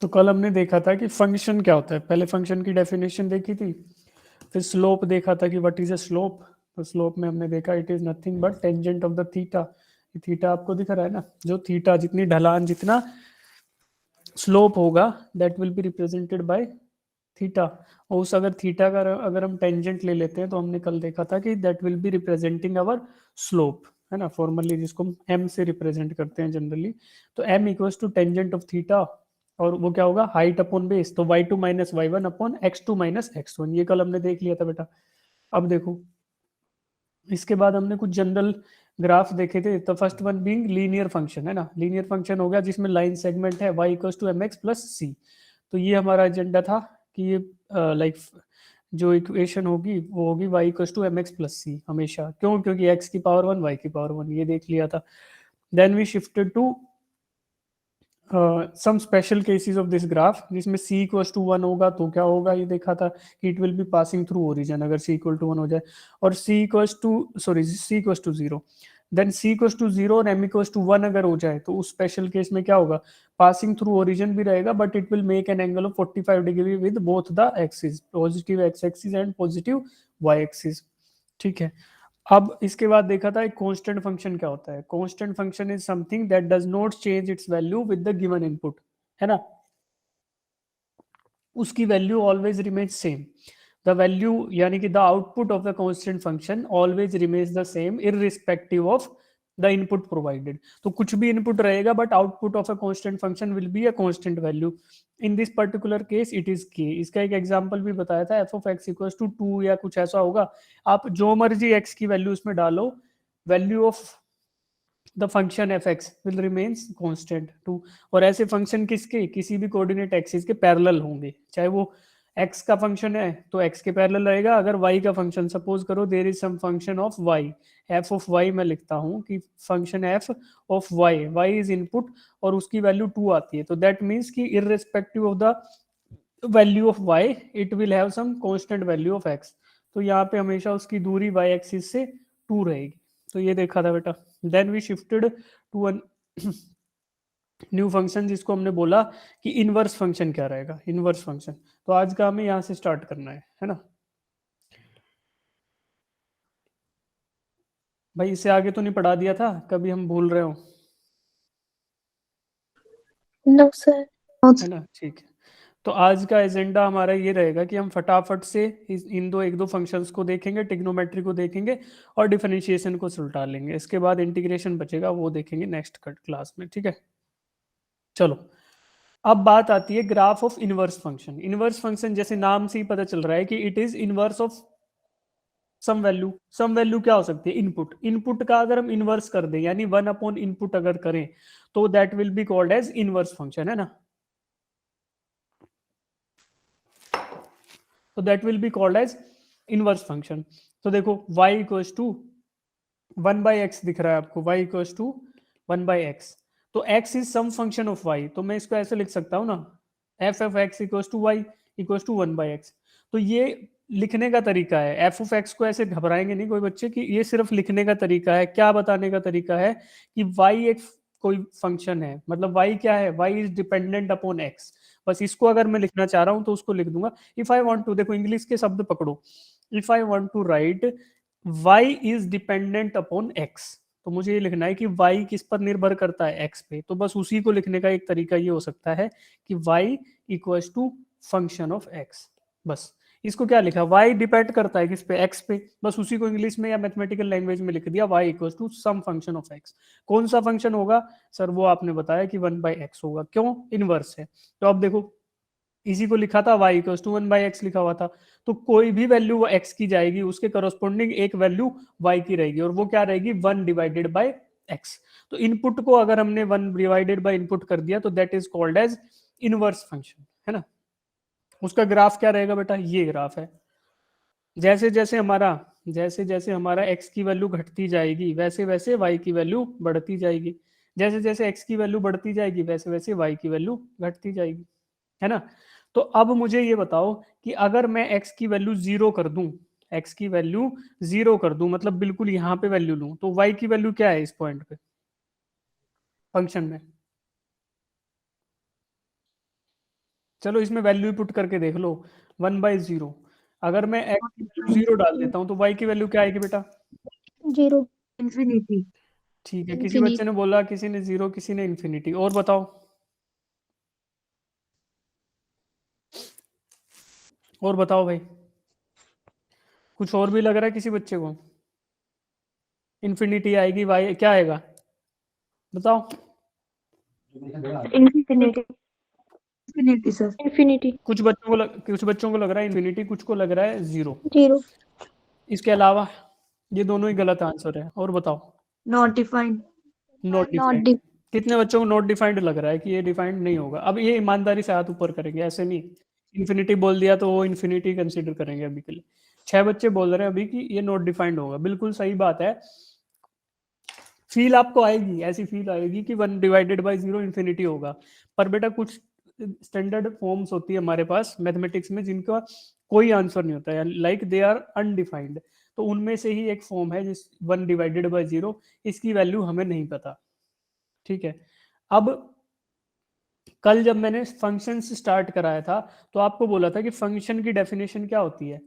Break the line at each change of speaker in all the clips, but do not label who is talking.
तो कल हमने देखा था कि फंक्शन क्या होता है, पहले फंक्शन की डेफिनेशन देखी थी, फिर स्लोप देखा था कि व्हाट इज अ स्लोप। तो स्लोप में हमने देखा it is nothing but tangent of the theta. Theta आपको दिख रहा है ना, जो थीटा जितनी ढलान जितना स्लोप होगा that will be represented by theta. और उस अगर थीटा का अगर हम टेंजेंट ले लेते हैं तो हमने कल देखा था कि that will be representing our slope, है ना, फॉर्मली जिसको हम एम से रिप्रेजेंट करते हैं जनरली। तो M equals to tangent of theta, और वो क्या होगा, हाइट अपॉन बेस, तो y2 minus Y one upon x2 minus x1। ये कल हमने देख लिया था बेटा। अब देखो इसके बाद हमने कुछ जनरल ग्राफ देखे थे। तो first one being linear function, है ना, लीनियर फंक्शन हो गया जिसमें लाइन सेगमेंट है y equals to mx plus c। तो ये हमारा एजेंडा था कि ये लाइक जो इक्वेशन होगी वो होगी y equals to mx plus c हमेशा। क्यों? क्योंकि x की पावर वन y की पावर वन, ये देख लिया था। Then we shifted to some special cases of this graph, जिसमें c इक्वल्स टू वन होगा तो क्या होगा, ये देखा था कि it will be passing through origin अगर c इक्वल टू वन हो जाए, और c equals to c equals to zero. Then c equals to zero और m इक्वल्स टू वन अगर हो जाए तो उस स्पेशल केस में क्या होगा, पासिंग थ्रू ओरिजिन भी रहेगा but it will make an angle of 45 degree with both the axis, positive X axis and positive Y axis. ठीक है। अब इसके बाद देखा था एक कांस्टेंट फंक्शन क्या होता है। Constant function is something that does not change its value with the given input, है ना, उसकी value always remains same. The value यानी कि the output of the constant function always remains the same irrespective of the input provided. तो कुछ भी input रहेगा but output of a constant function will be a constant value. In this particular case it is K. इसका एक example भी बताया था, F of X equals to two या कुछ ऐसा होगा। आप जो मर्जी एक्स की वैल्यू उसमें डालो, value of the function F X will remains constant two. और ऐसे फंक्शन किसके, किसी भी कोऑर्डिनेट एक्सिस के पैरेलल होंगे, चाहे वो x का फंक्शन है तो x के पैरेलल रहेगा। अगर y का फंक्शन, सपोज करो there is some function of y, f of y मैं लिखता हूँ कि function f of y is input और उसकी वैल्यू 2 आती है, तो दैट मीन्स कि irrespective of the value of y it will have some constant value of x। तो यहाँ पे हमेशा उसकी दूरी y एक्सिस से 2 रहेगी। तो ये देखा था बेटा। Then we shifted to an new function जिसको हमने बोला कि इनवर्स फंक्शन क्या रहेगा, इनवर्स फंक्शन। तो आज का हमें यहाँ से स्टार्ट करना है ना। भाई इससे आगे तो नहीं पढ़ा दिया था, कभी हम भूल रहे हो?
No sir.
है ना, ठीक है। तो आज का एजेंडा हमारा ये रहेगा कि हम फटाफट से इन दो एक दो फंक्शंस को देखेंगे, ट्रिग्नोमेट्री को देखेंगे और डिफरेंशिएशन को सुलटा लेंगे। इसके बाद इंटीग्रेशन बचेगा, वो देखेंगे नेक्स्ट क्लास में, ठीक है। चलो, अब बात आती है graph of inverse function. Inverse function जैसे नाम से ही पता चल रहा है कि it is inverse of some value. Some value क्या हो सकती है, इनपुट। इनपुट का अगर हम इनवर्स कर दें यानी वन अपॉन इनपुट अगर करें तो that will be called as inverse function, है ना। तो that will be called as inverse function. तो देखो y equals to one by X दिख रहा है आपको, y equals to one by X. तो x is some function of y, तो मैं इसको ऐसे लिख सकता हूँ ना, F of X equals to Y equals to one by X. तो ये लिखने का तरीका है। एफ ऑफ एक्स को ऐसे घबराएंगे नहीं कोई बच्चे कि ये सिर्फ लिखने का तरीका है। क्या बताने का तरीका है कि y एक कोई फंक्शन है, मतलब y क्या है, y is dependent upon x। बस इसको अगर मैं लिखना चाह रहा हूं तो उसको लिख दूंगा। इफ आई वांट टू, देखो इंग्लिश के शब्द पकड़ो, if I want to write y is dependent upon x, तो मुझे ये लिखना है कि y किस पर निर्भर करता है, x पे। तो बस उसी को लिखने का एक तरीका ये हो सकता है कि y equals to function of x। बस इसको क्या लिखा, y डिपेंड करता है किस पे, x पे। बस उसी को इंग्लिश में या मैथमेटिकल लैंग्वेज में लिख दिया, y equals to some function of x। कौन सा फंक्शन होगा सर, वो आपने बताया कि वन बाई एक्स होगा। क्यों, इनवर्स है। तो अब देखो इसी को लिखा था y equals to one by X लिखा हुआ था, तो कोई भी वैल्यू वो x की जाएगी उसके करस्पॉन्डिंग एक वैल्यू y की रहेगी, और वो क्या रहेगी, वन डिवाइडेड बाई x। तो इनपुट को अगर हमने वन डिवाइडेड बाई इनपुट कर दिया तो that is called as inverse function, है ना। उसका ग्राफ क्या रहेगा बेटा, ये ग्राफ है। जैसे जैसे हमारा x की वैल्यू घटती जाएगी वैसे वैसे y की वैल्यू बढ़ती जाएगी, जैसे जैसे x की वैल्यू बढ़ती जाएगी वैसे वैसे y की वैल्यू घटती जाएगी, है ना। तो अब मुझे ये बताओ कि अगर मैं x की वैल्यू जीरो कर दूं, x की वैल्यू जीरो कर दूं मतलब बिल्कुल यहाँ पे वैल्यू लूं, तो y की वैल्यू क्या है इस पॉइंट पे फंक्शन में। चलो इसमें वैल्यू पुट करके देख लो, 1/0। अगर मैं x की वैल्यू 0 डाल देता हूँ तो y की वैल्यू क्या आएगी बेटा?
0
इंफिनिटी।
ठीक है, किसी बच्चे ने बोला, किसी ने 0, किसी ने इन्फिनिटी। और बताओ, और बताओ भाई, कुछ और भी लग रहा है किसी बच्चे को? इन्फिनिटी आएगी, y क्या आएगा बताओ?
Infinity
infinity sir.
इंफिनिटी
कुछ बच्चों को कुछ बच्चों को लग रहा है इन्फिनिटी, कुछ को लग रहा है 0।
0
इसके अलावा ये दोनों ही गलत आंसर है। और बताओ।
Not defined.
Not
not
defined. कितने बच्चों को नॉट डिफाइंड लग रहा है कि ये डिफाइंड नहीं होगा? अब ये ईमानदारी से हाथ ऊपर करेंगे, ऐसे नहीं इन्फिनिटी बोल दिया तो वो इन्फिनिटी कंसीडर करेंगे अभी के लिए। 6 बच्चे बोल रहे हैं अभी कि ये नॉट डिफाइंड होगा, बिल्कुल सही बात है। फील आपको आएगी, ऐसी फील आएगी कि 1/0 इन्फिनिटी होगा। पर बेटा कुछ स्टैंडर्ड फॉर्म्स होती है हमारे पास मैथमेटिक्स में जिनका कोई आंसर नहीं होता है, लाइक दे आर अनडिफाइंड। तो उनमें से ही एक फॉर्म है जिस 1/0, इसकी वैल्यू हमें नहीं पता। ठीक है। अब कल जब मैंने फंक्शन स्टार्ट कराया था तो आपको बोला था कि फंक्शन की डेफिनेशन क्या होती है?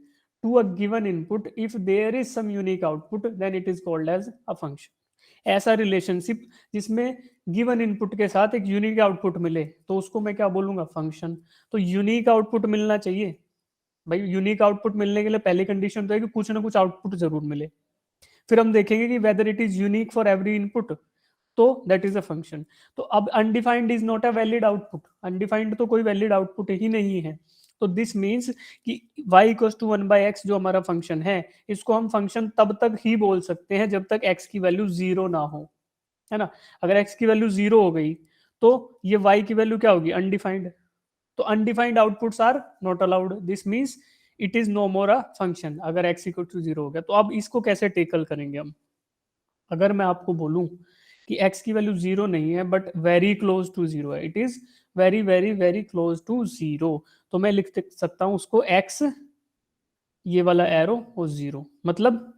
To a given input if there is some unique output then it is called as a function. ऐसा रिलेशनशिप जिसमें गिवन इनपुट के साथ एक यूनिक आउटपुट मिले तो उसको मैं क्या बोलूंगा? फंक्शन। तो यूनिक आउटपुट मिलना चाहिए भाई। यूनिक आउटपुट मिलने के लिए पहली कंडीशन तो है कि कुछ ना कुछ आउटपुट जरूर मिले। फिर हम देखेंगे कि whether it is unique for every input, तो दैट इज अ फंक्शन। तो अब undefined is not a valid output, undefined तो कोई वैलिड आउटपुट ही नहीं है। तो दिस मीन्स कि y इक्वल टू 1/x जो हमारा फंक्शन है, इसको हम फंक्शन तब तक ही बोल सकते हैं जब तक x की वैल्यू 0 ना हो, है ना? अगर x की वैल्यू 0 हो गई तो ये y की वैल्यू क्या होगी? अनडिफाइंड। तो undefined outputs are not allowed, this means it is no more a function अगर x इक्वल टू 0 हो गया। तो अब इसको कैसे टेकल करेंगे हम? अगर मैं आपको बोलूं कि x की वैल्यू 0 नहीं है बट वेरी क्लोज टू 0 है, it is very very very close to 0, तो मैं लिख सकता हूं उसको x, ये वाला एरो और 0, मतलब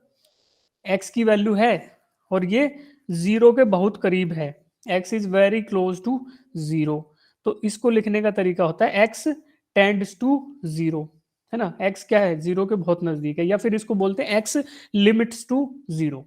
x की वैल्यू है और ये 0 के बहुत करीब है, x is very close to 0। तो इसको लिखने का तरीका होता है x टेंड्स टू 0, है ना? x क्या है? 0 के बहुत नजदीक है, या फिर इसको बोलते हैं x लिमिट्स टू 0।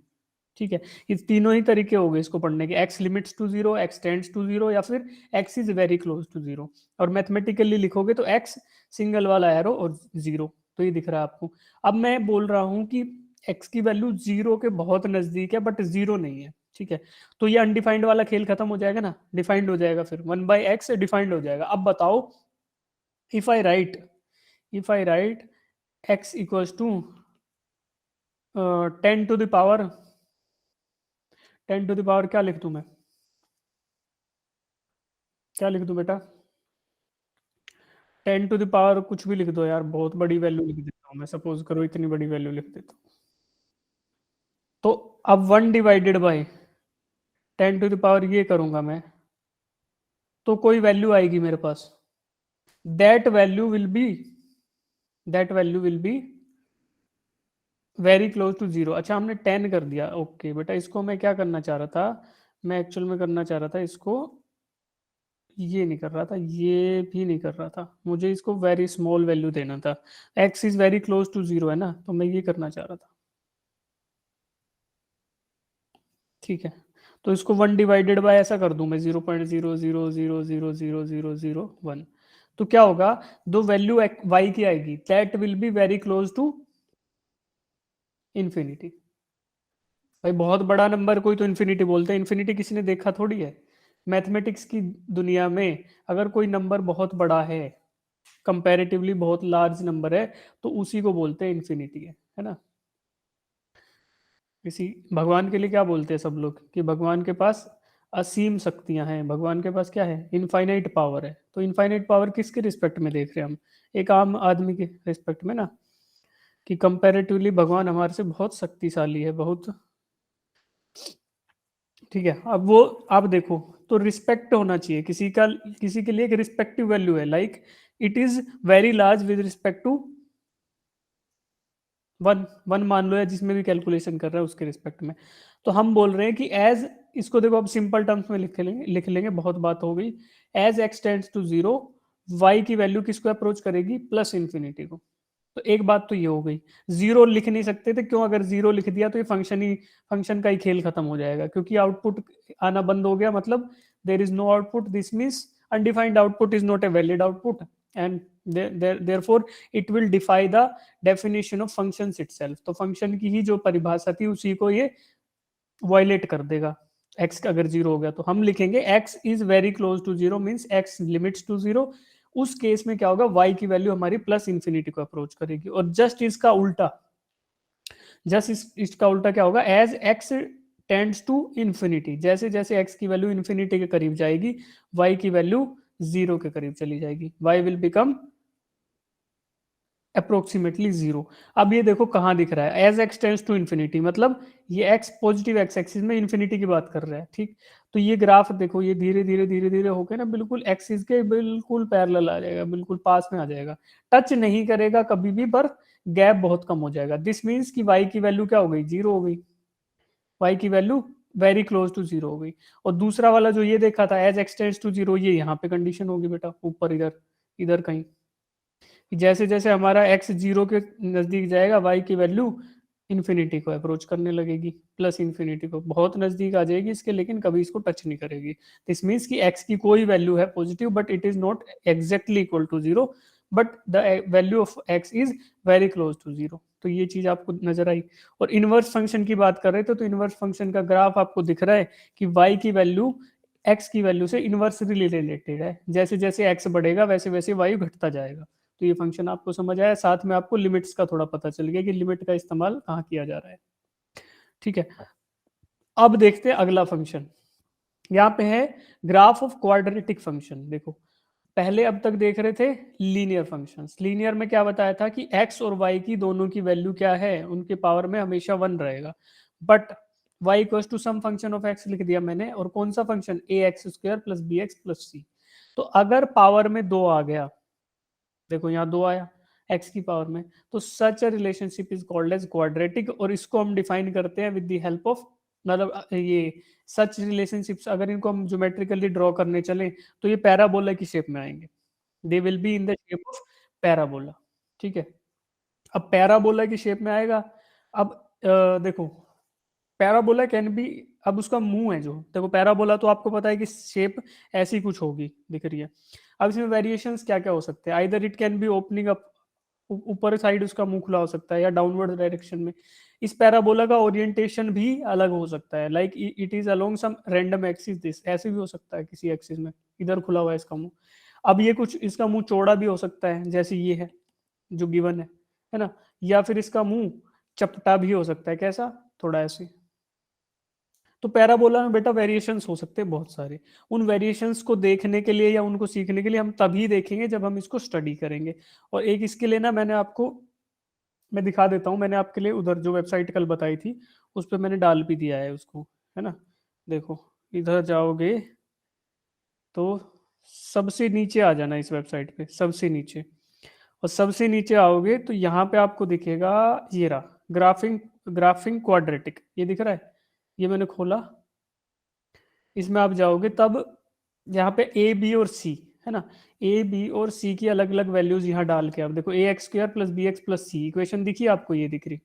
ठीक है, ये तीनों ही तरीके हो गए इसको पढ़ने के, x limits to 0, x tends to 0, या फिर x is very close to 0। और मैथमेटिकली लिखोगे तो x सिंगल वाला एरो और 0, तो ये दिख रहा है आपको। अब मैं बोल रहा हूं कि x की वैल्यू 0 के बहुत नजदीक है बट 0 नहीं है। ठीक है, तो ये अनडिफाइंड वाला खेल खत्म हो जाएगा ना, डिफाइंड हो जाएगा, फिर 1/x डिफाइंड हो जाएगा। अब बताओ, if I write x equals to 10 to the power 10 to the power क्या लिख दूं मैं? क्या लिख दूं बेटा? 10 टू द पावर कुछ भी लिख दो यार, बहुत बड़ी वैल्यू लिख देता हूँ मैं, सपोज करो इतनी बड़ी वैल्यू लिख देता हूँ। तो अब 1/10 टू द पावर ये करूंगा मैं, तो कोई वैल्यू आएगी मेरे पास, that value will be very close to 0। अच्छा, हमने 10 कर दिया, ओके बेटा। इसको मैं क्या करना चाह रहा था? मैं एक्चुअल में करना चाह रहा था इसको, ये नहीं कर रहा था, ये भी नहीं कर रहा था, मुझे इसको वेरी स्मॉल वैल्यू देना था। x is very close to 0 है ना, तो मैं ये करना चाह रहा था। ठीक है, तो इसको 1/, ऐसा कर दूं मैं 0.00000001। तो क्या होगा? दो वैल्यू y की आएगी, that will be very close to infinity. भाई बहुत बड़ा नंबर कोई तो इन्फिनिटी बोलते हैं, इन्फिनिटी किसी ने देखा थोड़ी है मैथमेटिक्स की दुनिया में। अगर कोई नंबर बहुत बड़ा है, कंपैरेटिवली बहुत लार्ज नंबर है, तो उसी को बोलते हैं इन्फिनिटी, है ना? किसी भगवान के लिए क्या बोलते हैं सब लोग? कि भगवान के पास असीम शक्तियां हैं, भगवान के पास क्या है? इनफाइनाइट पावर है। तो इनफाइनाइट पावर किसके रिस्पेक्ट में देख रहे हैं हम? एक आम आदमी के रिस्पेक्ट में ना, कि कंपैरेटिवली भगवान हमारे से बहुत शक्तिशाली है, बहुत। ठीक है, अब वो आप देखो, तो रिस्पेक्ट होना चाहिए किसी का, किसी के लिए एक रिस्पेक्टिव वैल्यू है, like it is very large with respect to 1 मान लो, या जिसमें भी कैलकुलेशन कर रहा है उसके रिस्पेक्ट में। तो हम बोल रहे हैं कि एज, इसको देखो अब सिंपल टर्म्स में लिख लेंगे, बहुत बात हो गई। As x tends to 0, Y की वैल्यू किसको अप्रोच करेगी, प्लस इन्फिनिटी को। तो एक बात तो ये हो गई, जीरो लिख नहीं सकते थे, क्यों, अगर जीरो लिख दिया तो ये फंक्शन का ही खेल खत्म हो जाएगा, क्योंकि आउटपुट आना बंद हो गया, मतलब there is no output, this means undefined output is not a valid output, and therefore it will defy the definition of functions itself। तो फंक्शन की ही जो परिभाषा थी उसी को ये वायलेट कर देगा। x अगर जीरो हो गया तो हम लिखेंगे x is very close to zero, means x limits to zero. उस केस में क्या होगा, y की वैल्यू हमारी प्लस इंफिनिटी को अप्रोच करेगी। और जस्ट इसका उल्टा, इसका उल्टा क्या होगा, as x tends to infinity, जैसे जैसे x की वैल्यू इंफिनिटी के करीब जाएगी y की वैल्यू जीरो के करीब चली जाएगी, y will become approximately zero. अब ये देखो कहाँ दिख रहा है, as X tends to infinity, मतलब ये एक्स पॉजिटिव एक्स एक्सिस में इन्फिनिटी की बात कर रहा है, ठीक। तो ये ग्राफ देखो, ये धीरे धीरे धीरे धीरे होकर ना बिल्कुल एक्सिस के बिल्कुल पैरेलल आ जाएगा, बिल्कुल पास में आ जाएगा, टच नहीं करेगा कभी भी, पर गैप बहुत कम हो जाएगा। दिस मीन्स कि वाई की वैल्यू क्या हो गई, जीरो हो गई, वाई की value very close to zero हो गई। और दूसरा वाला जो ये देखा था as X tends to zero, ये यहाँ पे कंडीशन होगी बेटा, ऊपर इधर इधर कहीं, जैसे जैसे हमारा x जीरो के नजदीक जाएगा y की वैल्यू इन्फिनिटी को अप्रोच करने लगेगी, प्लस इन्फिनिटी को बहुत नजदीक आ जाएगी इसके, लेकिन कभी इसको टच नहीं करेगी। दिस मीन्स कि x की कोई वैल्यू है positive, but it is not exactly equal to zero, but the value of x is very close to zero. तो ये चीज आपको नजर आई। और इनवर्स फंक्शन की बात कर रहे थे, तो इनवर्स फंक्शन का ग्राफ आपको दिख रहा है कि y की वैल्यू x की वैल्यू से इनवर्सली रिलेटेड है, जैसे जैसे x बढ़ेगा वैसे वैसे y घटता जाएगा। तो ये फंक्शन आपको समझ आया, साथ में आपको लिमिट्स का थोड़ा पता चल गया कि लिमिट का इस्तेमाल कहाँ किया जा रहा है, ठीक है। अब देखते हैं अगला फंक्शन, यहाँ पे है ग्राफ ऑफ क्वाड्रेटिक फंक्शन। देखो पहले अब तक देख रहे थे लीनियर फंक्शंस, लीनियर में क्या बताया था कि x और y की दोनों की वैल्यू क्या है, उनके पावर में हमेशा वन रहेगा, but y equals to some function of x लिख दिया मैंने, और कौन सा फंक्शन, ax² plus bx plus c। तो अगर पावर में दो आ गया, देखो यहाँ दो आया x की पावर में, तो such a relationship is called as quadratic, और इसको हम डिफाइन करते हैं विद द हेल्प ऑफ, मतलब ये सच रिलेशनशिप्स अगर इनको हम ज्योमेट्रिकली ड्रॉ करने चले तो ये पैराबोला की शेप में आएंगे, they will be in the shape of parabola, ठीक है। अब पैराबोला की शेप में आएगा। अब देखो पैराबोला कैन बी, अब उसका मुंह है जो, देखो पैराबोला तो आपको पता है कि शेप ऐसी कुछ होगी, दिख रही है। अब इसमें वेरिएशंस क्या क्या हो सकते हैं, either it can be opening up, ऊपर साइड उसका मुंह खुला हो सकता है, या डाउनवर्ड डायरेक्शन में। इस पैराबोला का ओरिएंटेशन भी अलग हो सकता है, like it is along some random axis, this ऐसे भी हो सकता है किसी एक्सिस में, इधर खुला हुआ है इसका मुंह। अब ये कुछ इसका मुंह चौड़ा भी हो सकता है, जैसे ये है जो गिवन है ना, या फिर इसका मुंह चपटा भी हो सकता है, कैसा, थोड़ा ऐसे। तो पैराबोला में बेटा वेरिएशंस हो सकते हैं बहुत सारे, उन वेरिएशंस को देखने के लिए या उनको सीखने के लिए हम तभी देखेंगे जब हम इसको स्टडी करेंगे। और एक इसके लिए ना मैंने आपको, मैं दिखा देता हूँ, मैंने आपके लिए उधर जो वेबसाइट कल बताई थी उस पर मैंने डाल भी दिया है उसको, है ना। देखो इधर जाओगे तो सबसे नीचे आ जाना इस वेबसाइट पे, सबसे नीचे, और सबसे नीचे आओगे तो यहाँ पे आपको दिखेगा ये रहा, ग्राफिंग ग्राफिंग क्वाड्रेटिक, ये दिख रहा है, ये मैंने खोला, इसमें आप जाओगे तब यहाँ पे ए बी और सी, है ना, ए बी और सी की अलग अलग वैल्यूज यहाँ डाल के, आप देखो ax² plus b x plus c, equation दिखी आपको, ये दिख रही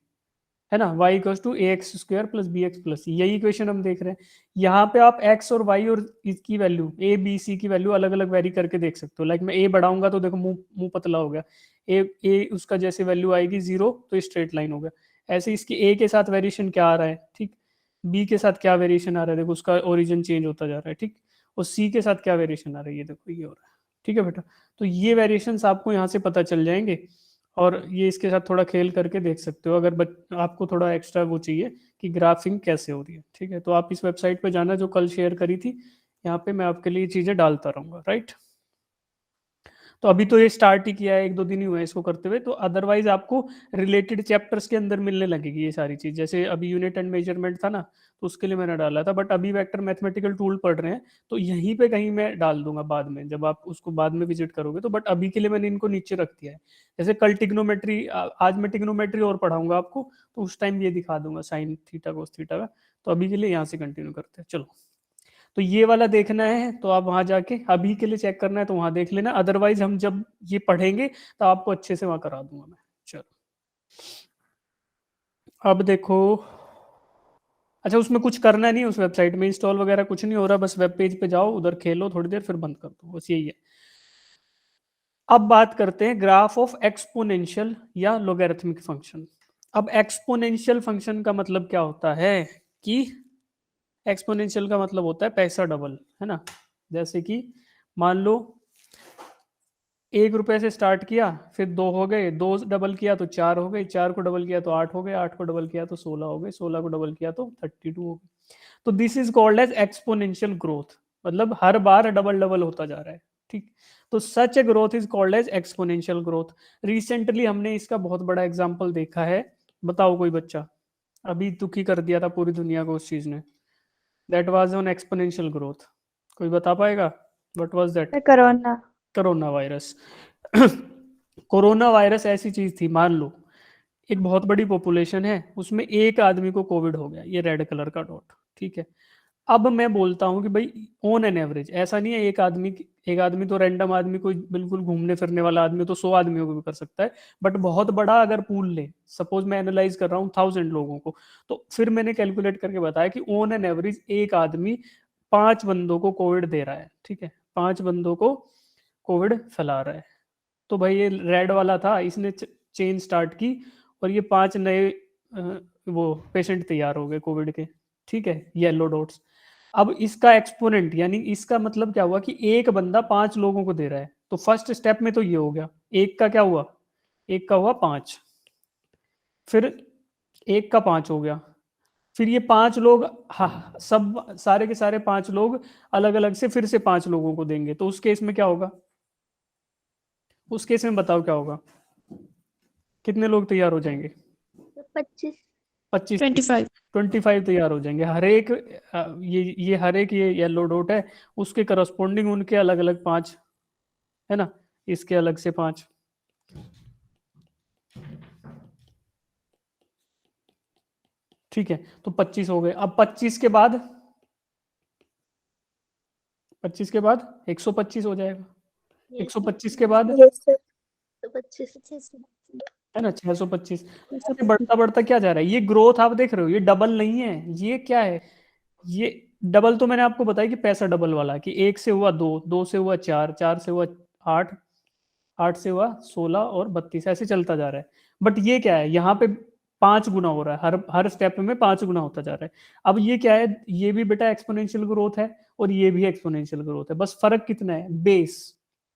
है ना, y equals to ax² plus b x plus c, यही इक्वेशन हम देख रहे हैं। यहाँ पे आप x और y और इसकी वैल्यू a b c की वैल्यू अलग अलग वेरी करके देख सकते हो, लाइक मैं a बढ़ाऊंगा तो देखो मुंह मुंह पतला हो गया, a उसका जैसे वैल्यू आएगी जीरो तो स्ट्रेट लाइन हो गया, ऐसे इसकी a के साथ वेरिएशन क्या आ रहा है, ठीक, b के साथ क्या वेरिएशन आ रहा है, देखो उसका ओरिजिन चेंज होता जा रहा है, ठीक, और c के साथ क्या वेरिएशन आ रहा है, ये देखो ये हो रहा है, ठीक है बेटा। तो ये वेरिएशंस आपको यहाँ से पता चल जाएंगे, और ये इसके साथ थोड़ा खेल करके देख सकते हो, अगर आपको थोड़ा एक्स्ट्रा वो चाहिए कि ग्राफिंग कैसे हो रही है, ठीक है। तो आप इस वेबसाइट पे जाना जो कल शेयर करी थी, यहाँ पे मैं आपके लिए चीजें डालता रहूंगा, राइट। तो अभी तो ये स्टार्ट ही किया है, एक दो दिन ही हुए हैं इसको करते हुए, तो अदरवाइज आपको रिलेटेड चैप्टर्स के अंदर मिलने लगेगी ये सारी चीज, जैसे अभी यूनिट एंड मेजरमेंट था ना, तो उसके लिए मैंने डाला था, बट अभी वेक्टर मैथमेटिकल टूल पढ़ रहे हैं, तो यहीं पे कहीं मैं डाल दूंगा बाद में, जब आप उसको बाद में विजिट करोगे तो, बट अभी के लिए मैंने इनको नीचे रख दिया है। जैसे कल टिग्नोमेट्री, आज मैं टिग्नोमेट्री और पढ़ाऊंगा आपको, तो उस टाइम ये दिखा दूंगा साइन थीटा कोस थीटा का। तो अभी के लिए यहाँ से कंटिन्यू करते हैं, चलो। तो ये वाला देखना है तो आप वहां जाके अभी के लिए चेक करना है तो वहां देख लेना, अदरवाइज हम जब ये पढ़ेंगे तो आपको अच्छे से वहां करा दूंगा मैं। चलो अब देखो, अच्छा उसमें कुछ करना नहीं है, उस वेबसाइट में इंस्टॉल वगैरह कुछ नहीं हो रहा, बस वेब पेज पे जाओ, उधर खेलो थोड़ी देर, फिर बंद कर दो, बस यही है। अब बात करते हैं ग्राफ ऑफ एक्सपोनेंशियल या लोगैरिथमिक फंक्शन। अब एक्सपोनेंशियल फंक्शन का मतलब क्या होता है कि एक्सपोनेंशियल का मतलब होता है पैसा डबल, है ना। जैसे कि मान लो 1 रुपए से स्टार्ट किया, फिर 2 हो गए, 2 डबल किया तो 4 हो गए, 4 को डबल किया तो 8 हो गए, 8 को डबल किया तो 16 हो गए, 16 को डबल किया तो 32 हो गए। तो this is called as exponential growth, मतलब हर बार डबल डबल होता जा रहा है, ठीक। तो such a growth is called as exponential growth. Recently हमने इसका बहुत बड़ा एग्जांपल देखा है, बताओ कोई बच्चा, अभी दुखी कर दिया था पूरी दुनिया को उस चीज ने, that was on exponential growth. कोई बता पाएगा what was that?
Corona.
Corona virus. Corona virus ऐसी चीज थी, मान लो एक बहुत बड़ी पॉपुलेशन है, उसमें एक आदमी को कोविड हो गया, ये रेड कलर का डॉट, ठीक है। अब मैं बोलता हूँ कि भाई ऑन एन एवरेज, ऐसा नहीं है एक आदमी तो रैंडम आदमी, कोई बिल्कुल घूमने फिरने वाला आदमी तो 100 आदमियों को भी कर सकता है, बट बहुत बड़ा अगर पूल ले, सपोज मैं एनालाइज कर रहा हूँ 1000 लोगों को, तो फिर मैंने कैलकुलेट करके बताया कि ऑन एन एवरेज एक आदमी 5 बंदों को कोविड दे रहा है, ठीक है, 5 बंदों को कोविड फैला रहा है। तो भाई ये रेड वाला था, इसने चेन स्टार्ट की और ये 5 नए वो पेशेंट तैयार हो गए कोविड के, ठीक है, येलो डॉट्स। अब इसका एक्सपोनेंट यानी इसका मतलब क्या हुआ कि एक बंदा 5 लोगों को दे रहा है, तो फर्स्ट स्टेप में तो ये हो गया, एक का क्या हुआ, एक का हुआ 5, फिर एक का 5 हो गया, फिर ये 5 लोग, हाँ सब सारे के सारे 5 लोग अलग अलग से फिर से 5 लोगों को देंगे, तो उस केस में क्या होगा, उस केस में बताओ क्या होगा, कितने लोग तैयार हो जाएंगे?
25।
25,
25।
25 तैयार हो जाएंगे, हर एक ये हर एक ये येलो डॉट है, उसके करस्पॉन्डिंग उनके अलग अलग 5, है ना, इसके अलग से 5, ठीक है। तो 25 हो गए। अब 25 के बाद 25 के बाद 125 हो जाएगा, 125 के बाद
तो 25।
है ना 625। ऐसे बढ़ता बढ़ता क्या जा रहा है, ये ग्रोथ आप देख रहे हो, ये डबल नहीं है, ये क्या है, ये डबल तो मैंने आपको बताया कि पैसा डबल वाला, कि 1 से हुआ 2, 2 से हुआ 4, 4 से हुआ 8, 8 से हुआ 16 और 32, ऐसे चलता जा रहा है। बट ये क्या है, यहाँ पे 5 गुना हो रहा है, हर हर स्टेप में 5 गुना होता जा रहा है। अब ये क्या है, ये भी बेटा एक्सपोनेंशियल ग्रोथ है और ये भी एक्सपोनेंशियल ग्रोथ है, बस फर्क कितना है,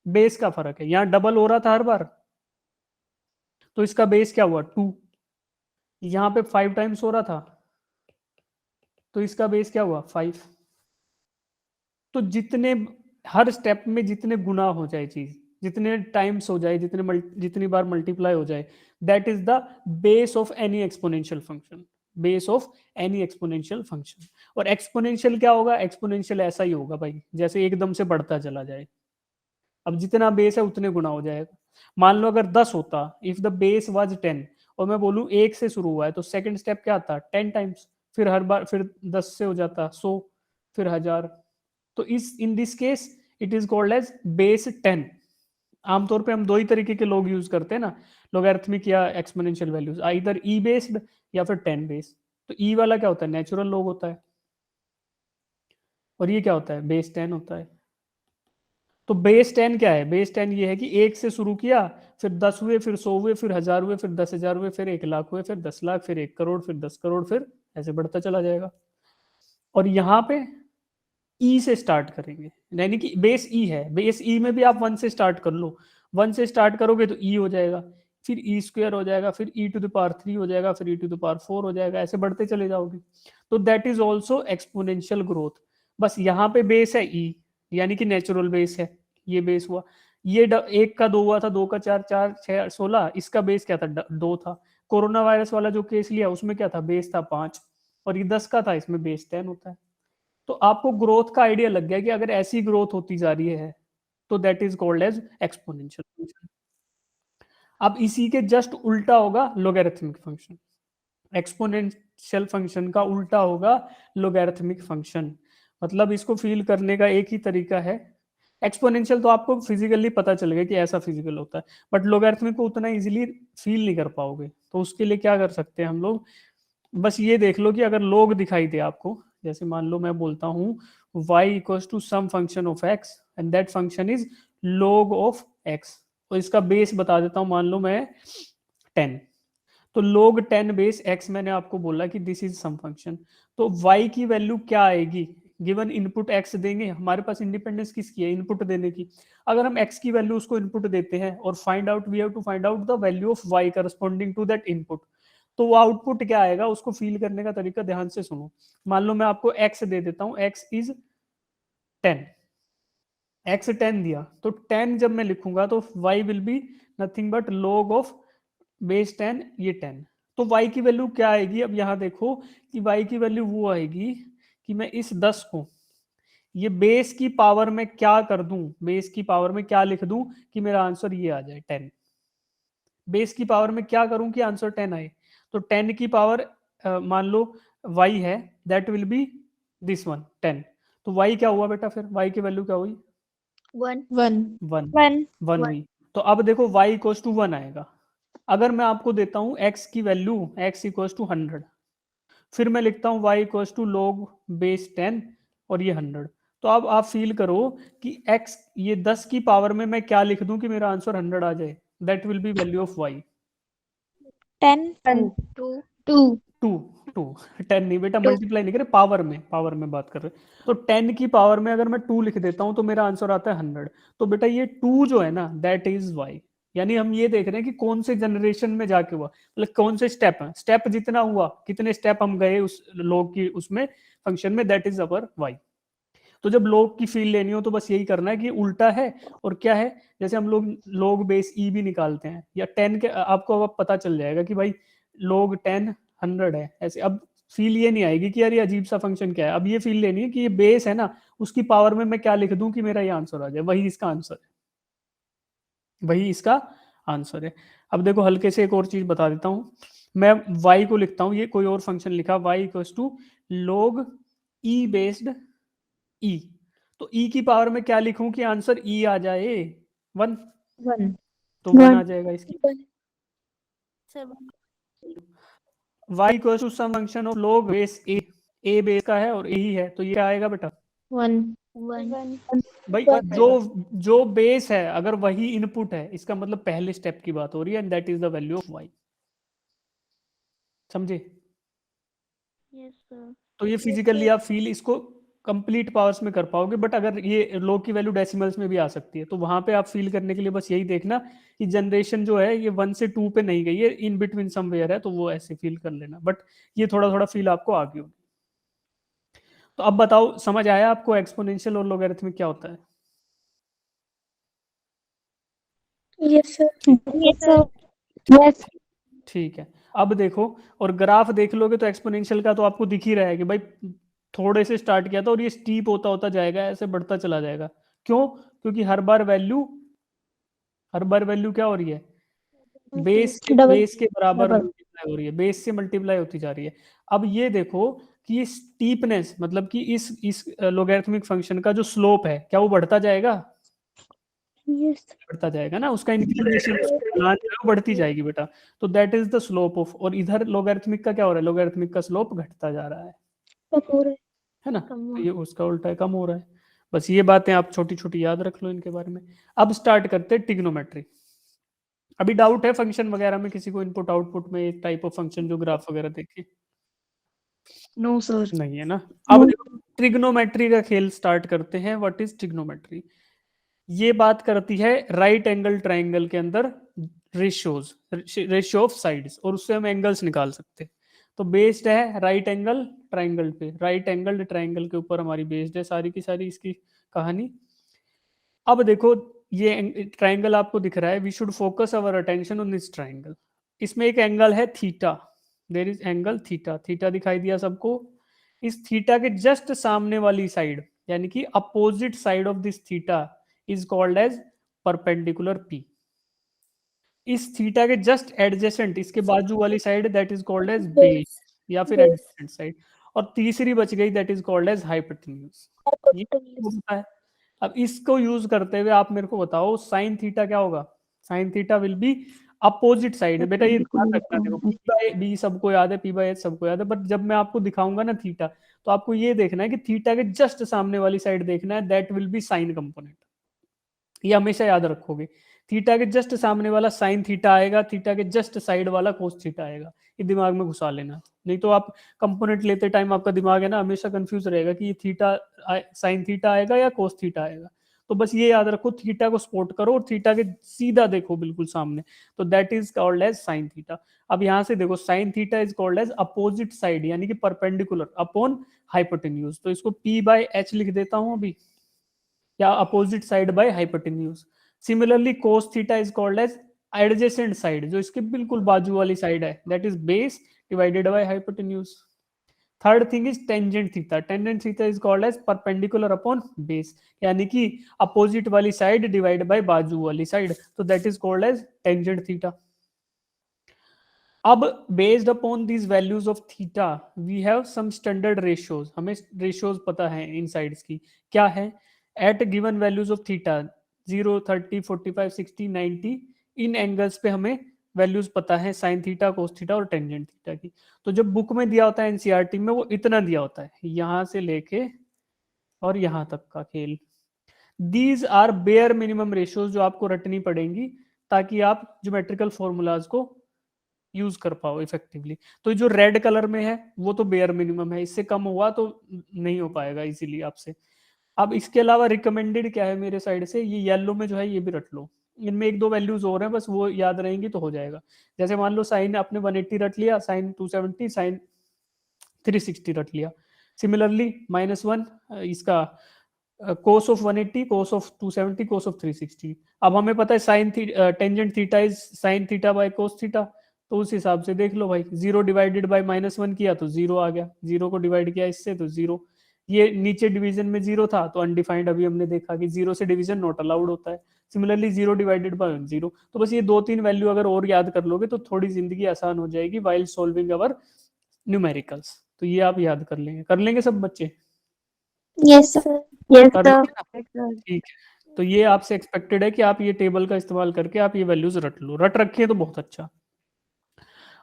बेस का फर्क है। यहाँ डबल हो रहा था हर बार, तो इसका बेस क्या हुआ 2, यहाँ पे 5 टाइम्स हो रहा था, तो इसका बेस क्या हुआ 5। तो जितने हर स्टेप में जितने गुना हो जाए चीज, जितने टाइम्स हो जाए, जितनी बार मल्टीप्लाई हो जाए, that is the base of any exponential function, base of any exponential function. और एक्सपोनेंशियल क्या होगा, एक्सपोनेंशियल ऐसा ही होगा भाई, जैसे एकदम से बढ़ता चला जाए। अब जितना बेस है उतने गुना हो जाएगा। मान लो अगर 10 होता, इफ द बेस वाज 10, और मैं बोलूं 1 से शुरू हुआ है, तो सेकंड स्टेप क्या आता 10 टाइम्स, फिर हर बार फिर 10 से हो जाता 100, फिर 1000। तो इस in this case it is called as base 10। आमतौर पे हम दो ही तरीके के लोग यूज करते हैं ना, लोगैरिथमिक या एक्सपोनेंशियल वैल्यूज, आइदर ई बेस्ड या फिर 10 बेस्ड। तो ई वाला क्या होता है, नेचुरल लॉग होता है, और ये क्या होता है, बेस 10 होता है। तो बेस 10 क्या है, बेस 10 ये है कि 1 से शुरू किया, फिर 10 हुए, फिर 100 हुए, फिर 1000 हुए, फिर 10,000 हुए, फिर 1 लाख हुए, फिर 10 लाख, फिर 1 करोड़, फिर 10 करोड़, फिर ऐसे बढ़ता चला जाएगा। और यहाँ पे ई से स्टार्ट करेंगे, यानी कि बेस ई है, बेस ई में भी आप 1 से स्टार्ट कर लो, 1 से स्टार्ट करोगे तो ई हो जाएगा, फिर ई स्क्वायर हो जाएगा, फिर ई टू द पावर 3 हो जाएगा, फिर ई टू द पावर 4 हो जाएगा, ऐसे बढ़ते चले जाओगे। तो that is also exponential growth. बस यहाँ पे बेस है ई, यानी कि नेचुरल बेस है, ये बेस हुआ। ये 1 का 2 हुआ था, 2 का 4, 4 6 16, इसका बेस क्या था 2 था। कोरोना वायरस वाला जो केस लिया उसमें क्या था, बेस था 5, और ये 10 का था, इसमें बेस 10 होता है। तो आपको ग्रोथ का आइडिया लग गया कि अगर ऐसी ग्रोथ होती जा रही है तो that is called as exponential function. अब इसी के जस्ट उल्टा होगा लोगैरिथमिक फंक्शन, एक्सपोनेंशियल फंक्शन का उल्टा होगा लोगैरिथमिक फंक्शन। मतलब इसको फील करने का एक ही तरीका है, एक्सपोनेंशियल तो आपको फिजिकली पता चल गया कि ऐसा फिजिकल होता है, बट लोगैरिथमिक को उतना इजीली फील नहीं कर पाओगे। तो उसके लिए क्या कर सकते हैं हम लोग, बस ये देख लो कि अगर लोग दिखाई दे आपको, जैसे मान लो मैं बोलता हूँ y equals to some function of x and that function is log of x, तो इसका बेस बता देता हूँ, मान लो मैं 10, तो log 10 बेस x मैंने आपको बोला कि दिस इज सम फंक्शन। तो y की वैल्यू क्या आएगी, गिवन इनपुट x देंगे, हमारे पास इंडिपेंडेंस किसकी है, इनपुट देने की। अगर हम x की वैल्यू उसको इनपुट देते हैं और find out, we have to find out the value of y corresponding to that input, तो वो आउटपुट क्या आएगा उसको फील करने का तरीका ध्यान से सुनो। मान लो मैं आपको x दे देता हूँ, x इज 10, x 10 दिया, तो 10 जब मैं लिखूंगा तो y will be nothing but log of base 10, ये 10। तो y की वैल्यू क्या आएगी, अब यहाँ देखो कि y की वैल्यू वो आएगी कि मैं इस 10 को ये बेस की पावर में क्या कर दूं, बेस की पावर में क्या लिख दूं कि मेरा आंसर ये आ जाए 10। बेस की पावर में क्या करूं कि आंसर 10 आए, तो 10 की पावर मान लो y है, that will B this one 10। तो y क्या हुआ बेटा, फिर y की वैल्यू क्या हुई,
1
वन
1
वन
1 हुई। तो अब देखो y इक्वल्स टू 1 आएगा। अगर मैं आपको देता हूं x की वैल्यू, x इक्वल्स टू 100, फिर मैं लिखता हूँ y equals to log base 10 और ये 100, तो अब आप फील करो कि x ये 10 की पावर में मैं क्या लिख दूं कि मेरा आंसर 100 आ जाए, that will be value of y
10
2
2
two two 10 नहीं बेटा,
2
मल्टीप्लाई नहीं करे, पावर में बात कर रहे हैं। तो 10 की पावर में अगर मैं 2 लिख देता हूं तो मेरा आंसर आता है 100। तो बेटा ये 2 जो है ना, दैट इज y, यानी हम ये देख रहे हैं कि कौन से जनरेशन में जाके हुआ, मतलब कौन से स्टेप है, स्टेप जितना हुआ, कितने स्टेप हम गए उस लॉग की उसमें फंक्शन में, दैट इज अवर y। तो जब लॉग की फील लेनी हो तो बस यही करना है कि उल्टा है और क्या है, जैसे हम लोग लॉग बेस ई भी निकालते हैं, या 10 के आपको अब पता चल जाएगा कि भाई log 10 100 है ऐसे। अब फील ये नहीं आएगी कि यार ये अजीब सा फंक्शन क्या है, अब ये फील लेनी है कि ये बेस है ना, उसकी पावर में मैं क्या लिख दूं कि मेरा ये आंसर आ जाए, वही इसका आंसर है, वही इसका आंसर है। अब देखो हल्के से एक और चीज बता देता हूं, मैं y को लिखता हूं, ये कोई और फंक्शन लिखा, y equals to log e based e, तो e की पावर में क्या लिखूं कि आंसर e आ जाए 1,
1
तो 1 आ जाएगा इसकी।
7
y equal to some function of log base a base का है और a ही है, तो ये आएगा बेटा
1
1
भाई जो जो बेस है अगर वही इनपुट है, इसका मतलब पहले स्टेप की बात हो रही है, and that is the value of y, समझे।
यस सर
तो ये फिजिकली आप फील इसको कंप्लीट पावर्स में कर पाओगे, बट अगर ये log की वैल्यू डेसिमल्स में भी आ सकती है, तो वहां पे आप फील करने के लिए बस यही देखना कि जनरेशन जो है ये 1 से 2 पे नहीं गई है, इन बिटवीन समवेयर है, तो वो ऐसे फील कर लेना, बट ये थोड़ा थोड़ा फील आपको आ गई होगी। तो अब बताओ समझ आया आपको एक्सपोनेंशियल और लोगरिथमिक क्या होता है।
Yes sir
yes sir yes
ठीक है, अब देखो, और ग्राफ देख लोगे तो एक्सपोनेंशियल का तो आपको दिख ही रहा है कि भाई थोड़े से स्टार्ट किया था और ये स्टीप होता होता जाएगा, ऐसे बढ़ता चला जाएगा। क्यों, क्योंकि हर बार वैल्यू क्या हो रही है,
डबल
बेस के बराबर
डबल
मल्टीप्लाई हो रही है, बेस से मल्टीप्लाई होती जा रही है। अब ये देखो कि ये स्टीपनेस, मतलब कि इस लोगरिथमिक फंक्शन का जो स्लोप है, क्या वो बढ़ता जाएगा,
यस
बढ़ता जाएगा ना, उसका इंक्लिनेशन ढलान जो है वो बढ़ती जाएगी बेटा। तो that is the slope of, और इधर लोगरिथमिक का क्या हो रहा है, लोगरिथमिक का स्लोप घटता जा रहा
कम हो रहा
है ना,
कम
तो
हो
ये उसका उल्टा है, कम हो रहा है। बस ये बातें आप छोटी छोटी याद रख लो इनके बारे में। अब स्टार्ट करते हैं ट्रिग्नोमेट्री। अभी डाउट है फंक्शन वगैरह में किसी को, इनपुट आउटपुट में एक टाइप ऑफ फंक्शन जो ग्राफ वगैरह देखे,
नो सर
नहीं है ना। अब देखो ट्रिग्नोमेट्री का खेल स्टार्ट करते हैं। व्हाट इज ट्रिग्नोमेट्री, ये बात करती है राइट एंगल ट्राइंगल के अंदर रेशियो ऑफ साइड्स, और उससे हम एंगल्स निकाल सकते हैं। तो बेस्ड है राइट एंगल ट्राइंगल पे, राइट एंगल ट्राइंगल के ऊपर हमारी बेस्ड है सारी की सारी इसकी कहानी। अब देखो ये ट्राइंगल आपको दिख रहा है, we should focus our attention on this triangle. इसमें एक एंगल है theta, there is angle theta, theta दिखाई दिया सबको। इस थीटा के जस्ट सामने वाली साइड, यानी कि opposite side of this theta is called as perpendicular P. इस थीटा के जस्ट एडजेसेंट, इसके बाजू वाली side, that is called as base, या फिर
बेस
एडजेसेंट साइड। और तीसरी बच गई, that is called as hypotenuse. ये आपको पता है। अब इसको यूज करते हुए आप मेरे को बताओ साइन थीटा क्या होगा। Sine theta will be opposite side. बेटा ये ध्यान रखना, देखो पी बाय बी सबको याद है, पी बाय एच सबको याद है, बट जब मैं आपको दिखाऊंगा ना थीटा, तो आपको ये देखना है कि थीटा के जस्ट सामने वाली साइड देखना है, that will B sign component. ये हमेशा याद रखोगे, थीटा के जस्ट सामने वाला साइन थीटा आएगा, थीटा के जस्ट साइड वाला कोस थीटा आएगा। ये दिमाग में घुसा लेना, नहीं तो आप कंपोनेंट लेते टाइम आपका दिमाग है ना हमेशा कंफ्यूज रहेगा कि ये थीटा साइन थीटा आएगा या कोस थीटा आएगा। तो बस ये याद रखो, थीटा को सपोर्ट करो और थीटा के सीधा देखो बिल्कुल सामने, तो that is called as sine theta. अब यहां से देखो sine theta is called as opposite side, यानी कि परपेंडिकुलर अपॉन हाइपोटेन्यूज। तो इसको पी बाय एच लिख देता हूं अभी, या opposite side by hypotenuse. Similarly cos theta is called as adjacent side, जो इसके बिल्कुल बाजू वाली साइड है, that is base divided by hypotenuse. Third thing is tangent theta. Tangent theta is called as perpendicular upon base, यानी कि opposite वाली side divide by बाजू वाली साइड, तो that is called as tangent theta. अब based upon these values of theta we have some standard ratios. हमें ratios पता है इन साइड्स की, क्या है, at given values of theta 0, 30, 45, 60, 90, इन एंगल्स पे हमें वैल्यूज पता है साइन थीटा, कोस थीटा और टेंजेंट थीटा की। तो जब बुक में दिया होता है एनसीईआरटी में, वो इतना दिया होता है, यहां से लेके और यहां तक का खेल। These are bare minimum ratios जो आपको रटनी पड़ेंगी ताकि आप ज्योमेट्रिकल फॉर्मूलाज को यूज कर पाओ इफेक्टिवली। तो जो रेड कलर में है वो तो बेयर मिनिमम है, इससे कम हुआ तो नहीं हो पाएगा इजीली आपसे। अब इसके अलावा रिकमेंडेड क्या है मेरे साइड से, ये येलो में जो है ये भी रट लो, इनमें एक दो वैल्यूज और हैं, बस वो याद रहेंगी तो हो जाएगा। जैसे मान लो साइन आपने 180 रट लिया, साइन 270, साइन 360 रट लिया। सिमिलरली -1 इसका cos of 180, cos of 270, cos of 360। अब हमें पता है sine tangent theta is sine theta by cos theta, तो उस हिसाब से देख लो भाई, 0 डिवाइडेड बाय -1 किया तो 0 आ गया, 0 को डिवाइड किया इससे तो 0। ये नीचे डिवीजन में 0 था तो अनडिफाइंड, अभी हमने देखा कि 0 से डिवीजन नॉट अलाउड होता है। Similarly 0 divided by 0। तो बस ये 2-3 वैल्यू अगर और याद कर लोगे तो थोड़ी जिंदगी आसान हो जाएगी वाइल सॉल्विंग अवर न्यूमेरिकल्स। तो ये आप याद कर लेंगे सब बच्चे,
Yes, sir.
Yes,
कर
sir.
लेंगे ना? ठीक है, तो ये आपसे एक्सपेक्टेड है कि आप ये टेबल का इस्तेमाल करके आप ये वैल्यूज रट लो, रट रखिए तो बहुत अच्छा।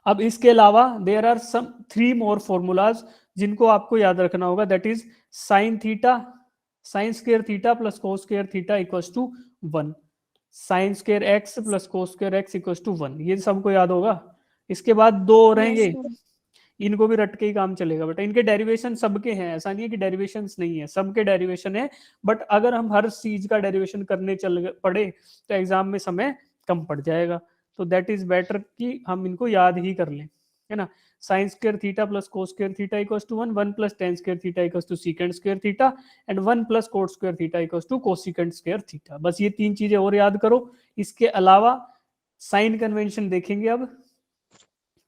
अब इसके अलावा there are some 3 more formulas जिनको आपको याद रखना होगा, that is sine theta, sine square theta plus cos square theta equals to 1, sine square x plus cos square x equals to 1, ये सबको याद होगा। इसके बाद दो और
Yes,
रहेंगे,
sir.
इनको भी रट के ही काम चलेगा बेटा, इनके डेरिवेशन सबके हैं, ऐसा नहीं है कि डेरिवेशंस नहीं है, सबके डेरिवेशन है, बट अगर हम हर चीज का डेरिवेशन करने चल पड़े तो एग्जाम में समय कम पड़ जाएगा। तो दैट इज बेटर कि हम इनको याद ही कर लें, है ना। Sine square theta plus cos square theta equals to 1, 1 plus tan square theta equals to secant square theta, and 1 plus cot square theta equals to cosecant square theta. बस ये 3 चीजें और याद करो। इसके अलावा साइन कन्वेंशन देखेंगे अब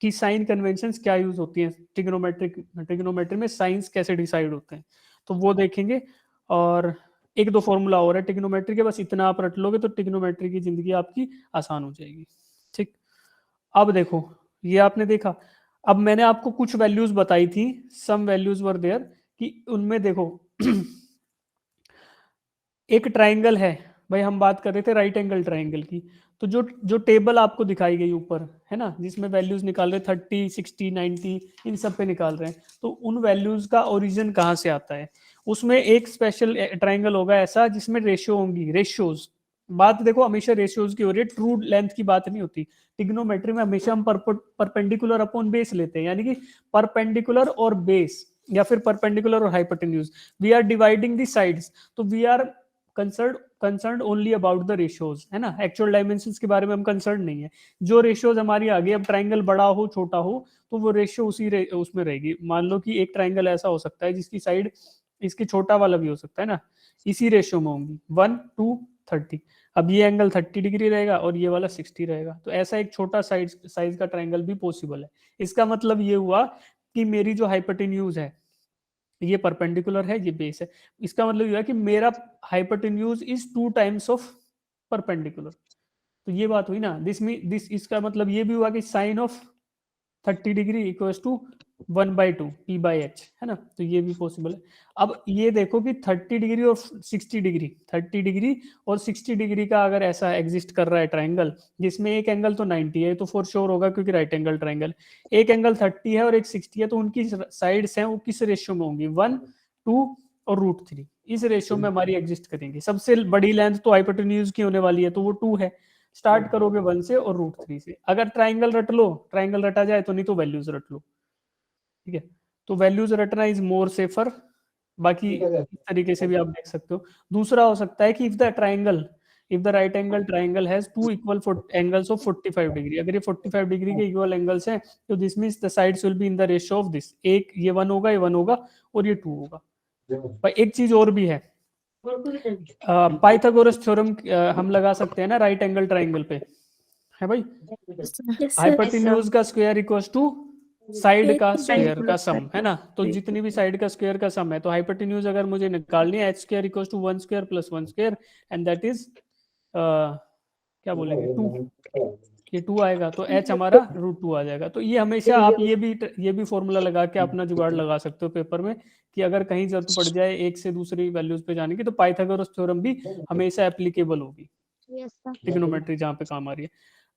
कि साइन कन्वेंशंस क्या यूज होती हैं, ट्रिग्नोमेट्री में साइंस कैसे डिसाइड होते हैं, तो वो देखेंगे। और एक दो फॉर्मूला और है ट्रिग्नोमेट्री के, बस इतना आप रट लोगे तो ट्रिग्नोमेट्री की जिंदगी आपकी आसान हो जाएगी। ठीक, अब देखो ये आपने देखा। अब मैंने आपको कुछ वैल्यूज बताई थी, सम वैल्यूज वर देयर, कि उनमें देखो एक ट्राइंगल है, भाई हम बात कर रहे थे राइट एंगल ट्राइंगल की, तो जो जो टेबल आपको दिखाई गई ऊपर है ना, जिसमें वैल्यूज निकाल रहे 30, 60, 90, इन सब पे निकाल रहे हैं, तो उन वैल्यूज का ओरिजिन कहाँ से आता है। उसमें एक स्पेशल ट्राइंगल होगा ऐसा जिसमें रेशियो होंगी, रेशियोज। बात देखो हमेशा रेशियोज की हो रही है, ट्रू लेंथ की बात नहीं होती। ट्रिग्नोमेट्री में हमेशा हम परपेंडिकुलर अपॉन बेस लेते हैं, यानी कि परपेंडिकुलर और बेस, या फिर परपेंडिकुलर और hypotenuse, we are dividing the sides, तो we are concern only about the ratios, है ना, एक्चुअल डायमेंशंस के बारे में हम कंसर्न नहीं है। जो रेशियोज हमारी आगे, अब ट्राइंगल बड़ा हो छोटा हो तो वो रेशियो उसमें रहेगी। मान लो कि एक ट्राइंगल ऐसा हो सकता है जिसकी साइड इसकी छोटा वाला भी हो सकता है ना, इसी रेशियो में होंगी 1 to 30। अब ये एंगल 30 डिग्री रहेगा और ये वाला 60 रहेगा, तो ऐसा एक छोटा साइज का ट्राइंगल भी पॉसिबल है। इसका मतलब ये हुआ कि मेरी जो हाइपोटेन्यूज है ये परपेंडिकुलर है, ये बेस है। इसका मतलब ये है कि मेरा hypotenuse is 2 times of perpendicular. तो ये बात हुई ना, दिस इसका मतलब ये भी हुआ कि sine of 30 degree equals to 1/2 p/h, है ना, तो ये भी पॉसिबल है। अब ये देखो कि 30 डिग्री और 60 डिग्री, 30 डिग्री और 60 डिग्री का अगर ऐसा एग्जिस्ट कर रहा है ट्राइंगल, जिसमें एक एंगल तो 90 है, तो फॉर श्योर होगा क्योंकि राइट एंगल ट्राइंगल। एक एंगल 30 है और एक 60 है, तो उनकी साइड्स हैं वो किस रेशियो में होंगी, 1, 2 और √3, इस रेशियो में हमारी एग्जिस्ट करेंगी। सबसे बड़ी लेंथ तो हाइपोटेन्यूज की होने वाली है, तो वो 2 है। स्टार्ट करोगे 1 से और √3 से। अगर ट्राइंगल रट लो, ट्राइंगल रटा जाए तो, नहीं तो वैल्यूज रट लो, ठीक है। तो वैल्यूज रटना इज मोर सेफर। बाकी इस तरीके से भी आप देख सकते हो। दूसरा हो सकता है कि if the right angle triangle has two equal angles of 45 degree, अगर ये 45 डिग्री के इक्वल एंगल्स हैं, तो this means the sides will be in the ratio of this, एक ये 1 होगा, ये 1 होगा और ये 2 होगा। भाई एक चीज और भी है, पाइथागोरस थ्योरम हम लगा सकते हैं ना राइट एंगल ट्राइंगल पे, है भाई।
Yes, sir.
हाइपोटेन्यूज का स्क्वायर इक्वल्स टू साइड का स्क्वायर का सम, है ना। तो
Right.
जितनी भी साइड का स्क्वायर का सम है, तो हाइपोटेन्यूज अगर मुझे निकालनी है, h² equals to 1 square plus 1 square, and that is क्या बोलेंगे 2, ये 2 आएगा, तो h हमारा √2 आ जाएगा। तो ये हमेशा आप ये भी फॉर्मूला लगा के अपना जुगाड़ लगा सकते हो पेपर में, कि अगर कहीं जरूरत पड़ जाए एक से दूसरी वैल्यूज पे जाने की, तो पाइथागोरस थ्योरम भी हमेशा एप्लीकेबल होगी,
Yes, sir.
ट्रिग्नोमेट्री जहाँ पे काम आ रही है।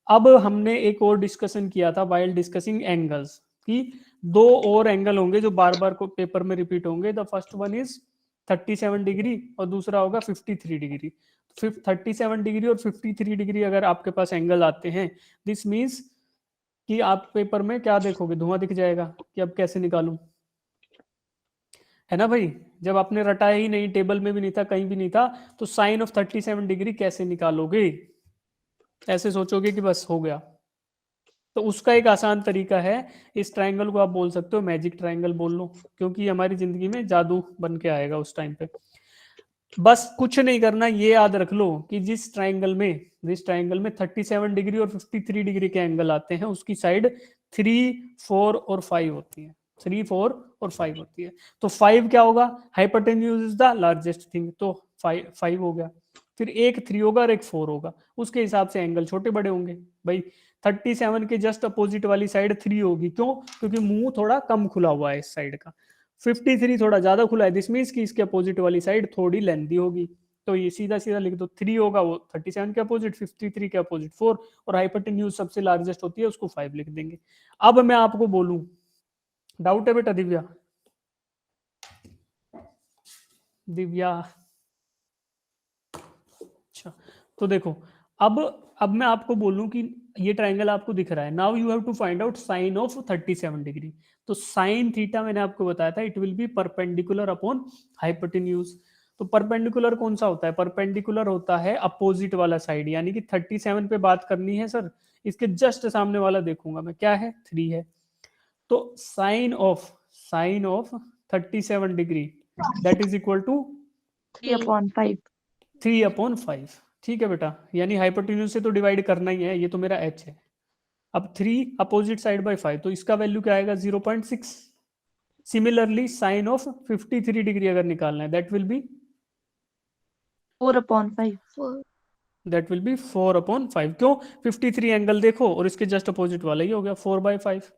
अब हमने एक और डिस्कशन किया था वाइल डिस्कसिंग एंगल्स, कि दो और एंगल होंगे जो बार बार को पेपर में रिपीट होंगे। The first one is 37 degree और दूसरा होगा 53 डिग्री। 37 डिग्री और 53 डिग्री अगर आपके पास एंगल आते हैं, दिस मीन्स कि आप पेपर में क्या देखोगे, धुआं दिख जाएगा कि अब कैसे निकालूं, है ना भाई। जब आपने रटाया ही नहीं, टेबल में भी नहीं था, कहीं भी नहीं था, तो साइन ऑफ 37 डिग्री कैसे निकालोगे, ऐसे सोचोगे कि बस हो गया। तो उसका एक आसान तरीका है, इस ट्रायंगल को आप बोल सकते हो मैजिक ट्रायंगल बोल लो, क्योंकि हमारी जिंदगी में जादू बन के आएगा उस टाइम पे। बस कुछ नहीं करना, ये याद रख लो कि जिस ट्रायंगल में 37 डिग्री और 53 डिग्री के एंगल आते हैं, उसकी साइड 3, 4 और 5 होती है, 3, 4 और 5 होती है। तो 5 क्या होगा, hypotenuse is the largest thing, तो 5 हो गया। फिर एक 3 होगा और एक 4 होगा, उसके हिसाब से एंगल छोटे बड़े होंगे भाई। 37 के जस्ट अपोजिट वाली साइड 3 होगी, क्यों, क्योंकि मुंह थोड़ा कम खुला हुआ है इस साइड का। 53 थोड़ा ज्यादा खुला है, दिस मीन्स कि इसके अपोजिट वाली साइड थोड़ी लेंथी होगी। तो ये सीधा सीधा लिख दो, 3 होगा वो 37 के अपोजिट, 53 के अपोजिट 4, और हाइपोटेन्यूज सबसे लार्जेस्ट होती है, उसको 5 लिख देंगे। अब मैं आपको बोलूं, डाउट है बेटा दिव्या? दिव्या, अच्छा, तो देखो, अब मैं आपको बोलूं कि ये ट्रायंगल आपको दिख रहा है, now you have to find out sine of 37 degree. तो साइन थीटा मैंने आपको बताया था, it will be perpendicular upon hypotenuse. तो परपेंडिकुलर कौन सा होता है, परपेंडिकुलर होता है अपोजिट वाला साइड, यानी कि 37 पे बात करनी है सर, इसके जस्ट सामने वाला देखूंगा मैं, क्या है, 3 है। तो sine of 37 degree that is equal to
3/5.
3/5, ठीक है बेटा, यानी हाइपोटेन्यूज से तो डिवाइड करना ही है, ये तो मेरा h है। अब 3 अपोजिट साइड बाय 5, तो इसका वैल्यू क्या आएगा, 0.6। सिमिलरली साइन ऑफ 53 डिग्री अगर निकालना है, that will B
4/5.
4.
That will B 4/5। क्यों, 53 एंगल देखो और इसके जस्ट अपोजिट वाला ही हो गया 4/5,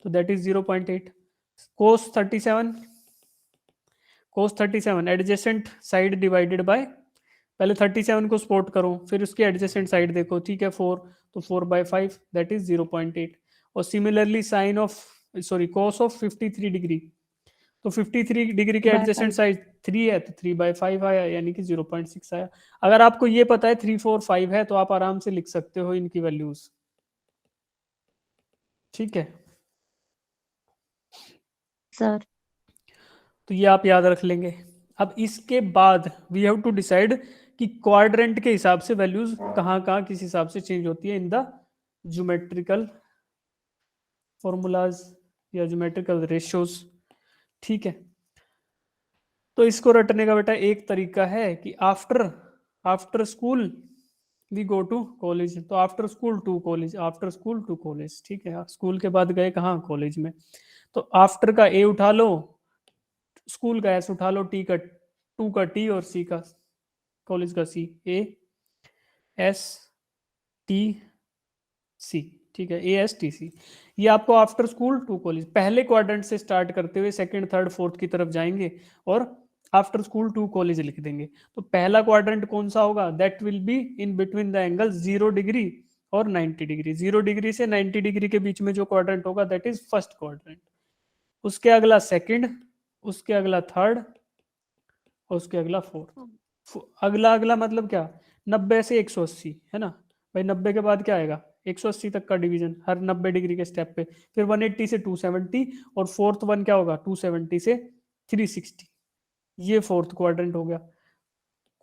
तो that is 0.8। Cos 37 adjacent side divided by, पहले 37 को स्पॉट करो, फिर उसकी एडजेसेंट साइड देखो, ठीक है 4, तो 4/5 दैट इज 0.8। और similarly sign of cos of 53 degree, तो 53 डिग्री के
3/5.
एडजेसेंट साइड 3 है, तो 3/5 आया, यानी कि 0.6 आया। अगर आपको ये पता है 3, 4, 5 है, तो आप आराम से लिख सकते हो इनकी वैल्यूज, ठीक है।
Sir.
तो ये आप याद रख लेंगे। अब इसके बाद वी हैव टू डिसाइड कि क्वाड्रेंट के हिसाब से वैल्यूज कहाँ कहाँ किस हिसाब से चेंज होती है इन द ज्योमेट्रिकल फॉर्मूलाज या ज्योमेट्रिकल रेशियोज, ठीक है। तो इसको रटने का बेटा एक तरीका है कि after school we go to college, तो after school to college, after school to college, ठीक है। स्कूल के बाद गए कहाँ, कॉलेज में। तो आफ्टर का ए उठा लो, स्कूल का एस उठा लो, टी का 2 का टी और सी का कॉलेज का सी, ए एस टी सी, ठीक है, ए एस टी सी। ये आपको आफ्टर स्कूल टू कॉलेज, पहले क्वाड्रेंट से स्टार्ट करते हुए सेकंड थर्ड फोर्थ की तरफ जाएंगे और आफ्टर स्कूल टू कॉलेज लिख देंगे। तो पहला क्वाड्रेंट कौन सा होगा? That will be in between the angle 0 degree और 90 डिग्री। 0 डिग्री से 90 डिग्री के बीच में जो क्वाड्रेंट होगा दैट इज फर्स्ट क्वाड्रेंट। उसके अगला सेकंड, उसके अगला थर्ड और उसके अगला फोर्थ। अगला अगला मतलब क्या? 90 से 180 है ना भाई। 90 के बाद क्या आएगा? 180 तक का डिवीजन हर 90 डिग्री के स्टेप पे। फिर 180 से 270 और फोर्थ वन क्या होगा? 270 से 360। ये फोर्थ क्वाड्रेंट हो गया।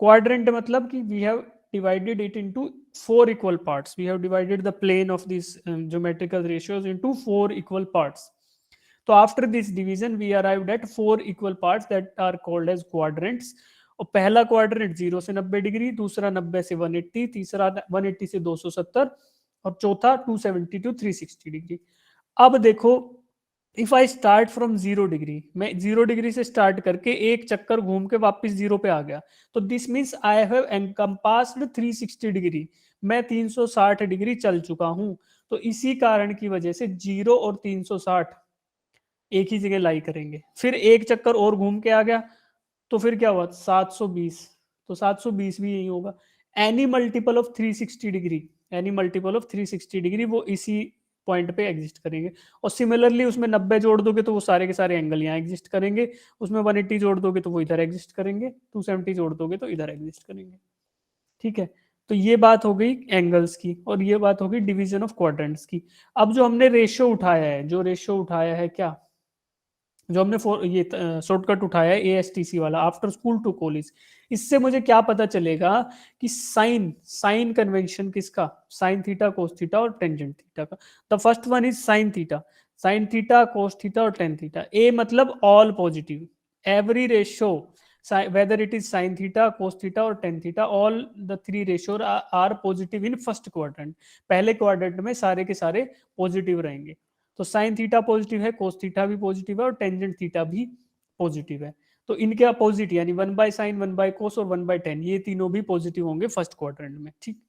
क्वाड्रेंट मतलब कि we have divided it into 4 equal parts. We have divided the plane of these geometrical ratios into 4 equal parts. So after this division we arrived at 4 equal parts that are called as quadrants. और पहला quadrant 0 से 90 degree, दूसरा 90 से 180, तीसरा 180 से 270 और चौथा 270 to 360 degree. अब देखो if I start from 0 degree, मैं 0 डिग्री से स्टार्ट करके एक चक्कर घूम के वापस 0 पे आ गया, तो this means I have encompassed 360 degree. मैं 360 डिग्री चल चुका हूं। तो इसी कारण की वजह से 0 और 360 एक ही जगह लाई करेंगे। फिर एक चक्कर और घूम के आ गया तो फिर क्या हुआ? 720। तो 720 भी यही होगा। Any multiple of 360 degree, any multiple of 360 degree वो इसी पॉइंट पे एग्जिस्ट करेंगे। और सिमिलरली उसमें 90 जोड़ दोगे तो वो सारे के सारे एंगल यहाँ एग्जिस्ट करेंगे। उसमें 180 जोड़ दोगे तो वो इधर एग्जिस्ट करेंगे, 270 जोड़ दोगे तो इधर एग्जिस्ट करेंगे। ठीक है, तो ये बात हो गई एंगल्स की और ये बात हो गई डिवीजन ऑफ क्वाड्रेंट्स की। अब जो हमने रेशियो उठाया है, जो रेशियो उठाया है क्या, जो हमने ये शॉर्टकट उठाया है एएसटीसी वाला, आफ्टर स्कूल टू कॉलेज, इससे मुझे क्या पता चलेगा कि साइन साइन कन्वेंशन किसका? साइन थीटा, कोस थीटा और टेंजेंट थीटा का। The first one is sine theta. Sign theta, cos theta और टेन थीटा। ए मतलब all positive, every ratio whether it is sin theta, cos theta और tan theta, all the three ratios are positive in first quadrant। पहले quadrant में सारे के सारे positive रहेंगे। तो साइन थीटा पॉजिटिव है, कोस थीटा भी पॉजिटिव है और टेंजेंट थीटा भी पॉजिटिव है। तो इनके अपोजिट यानी 1 बाय साइन, 1 बाय कोस और 1 बाय टेन, ये तीनों भी पॉजिटिव होंगे फर्स्ट क्वाड्रेंट में। ठीक,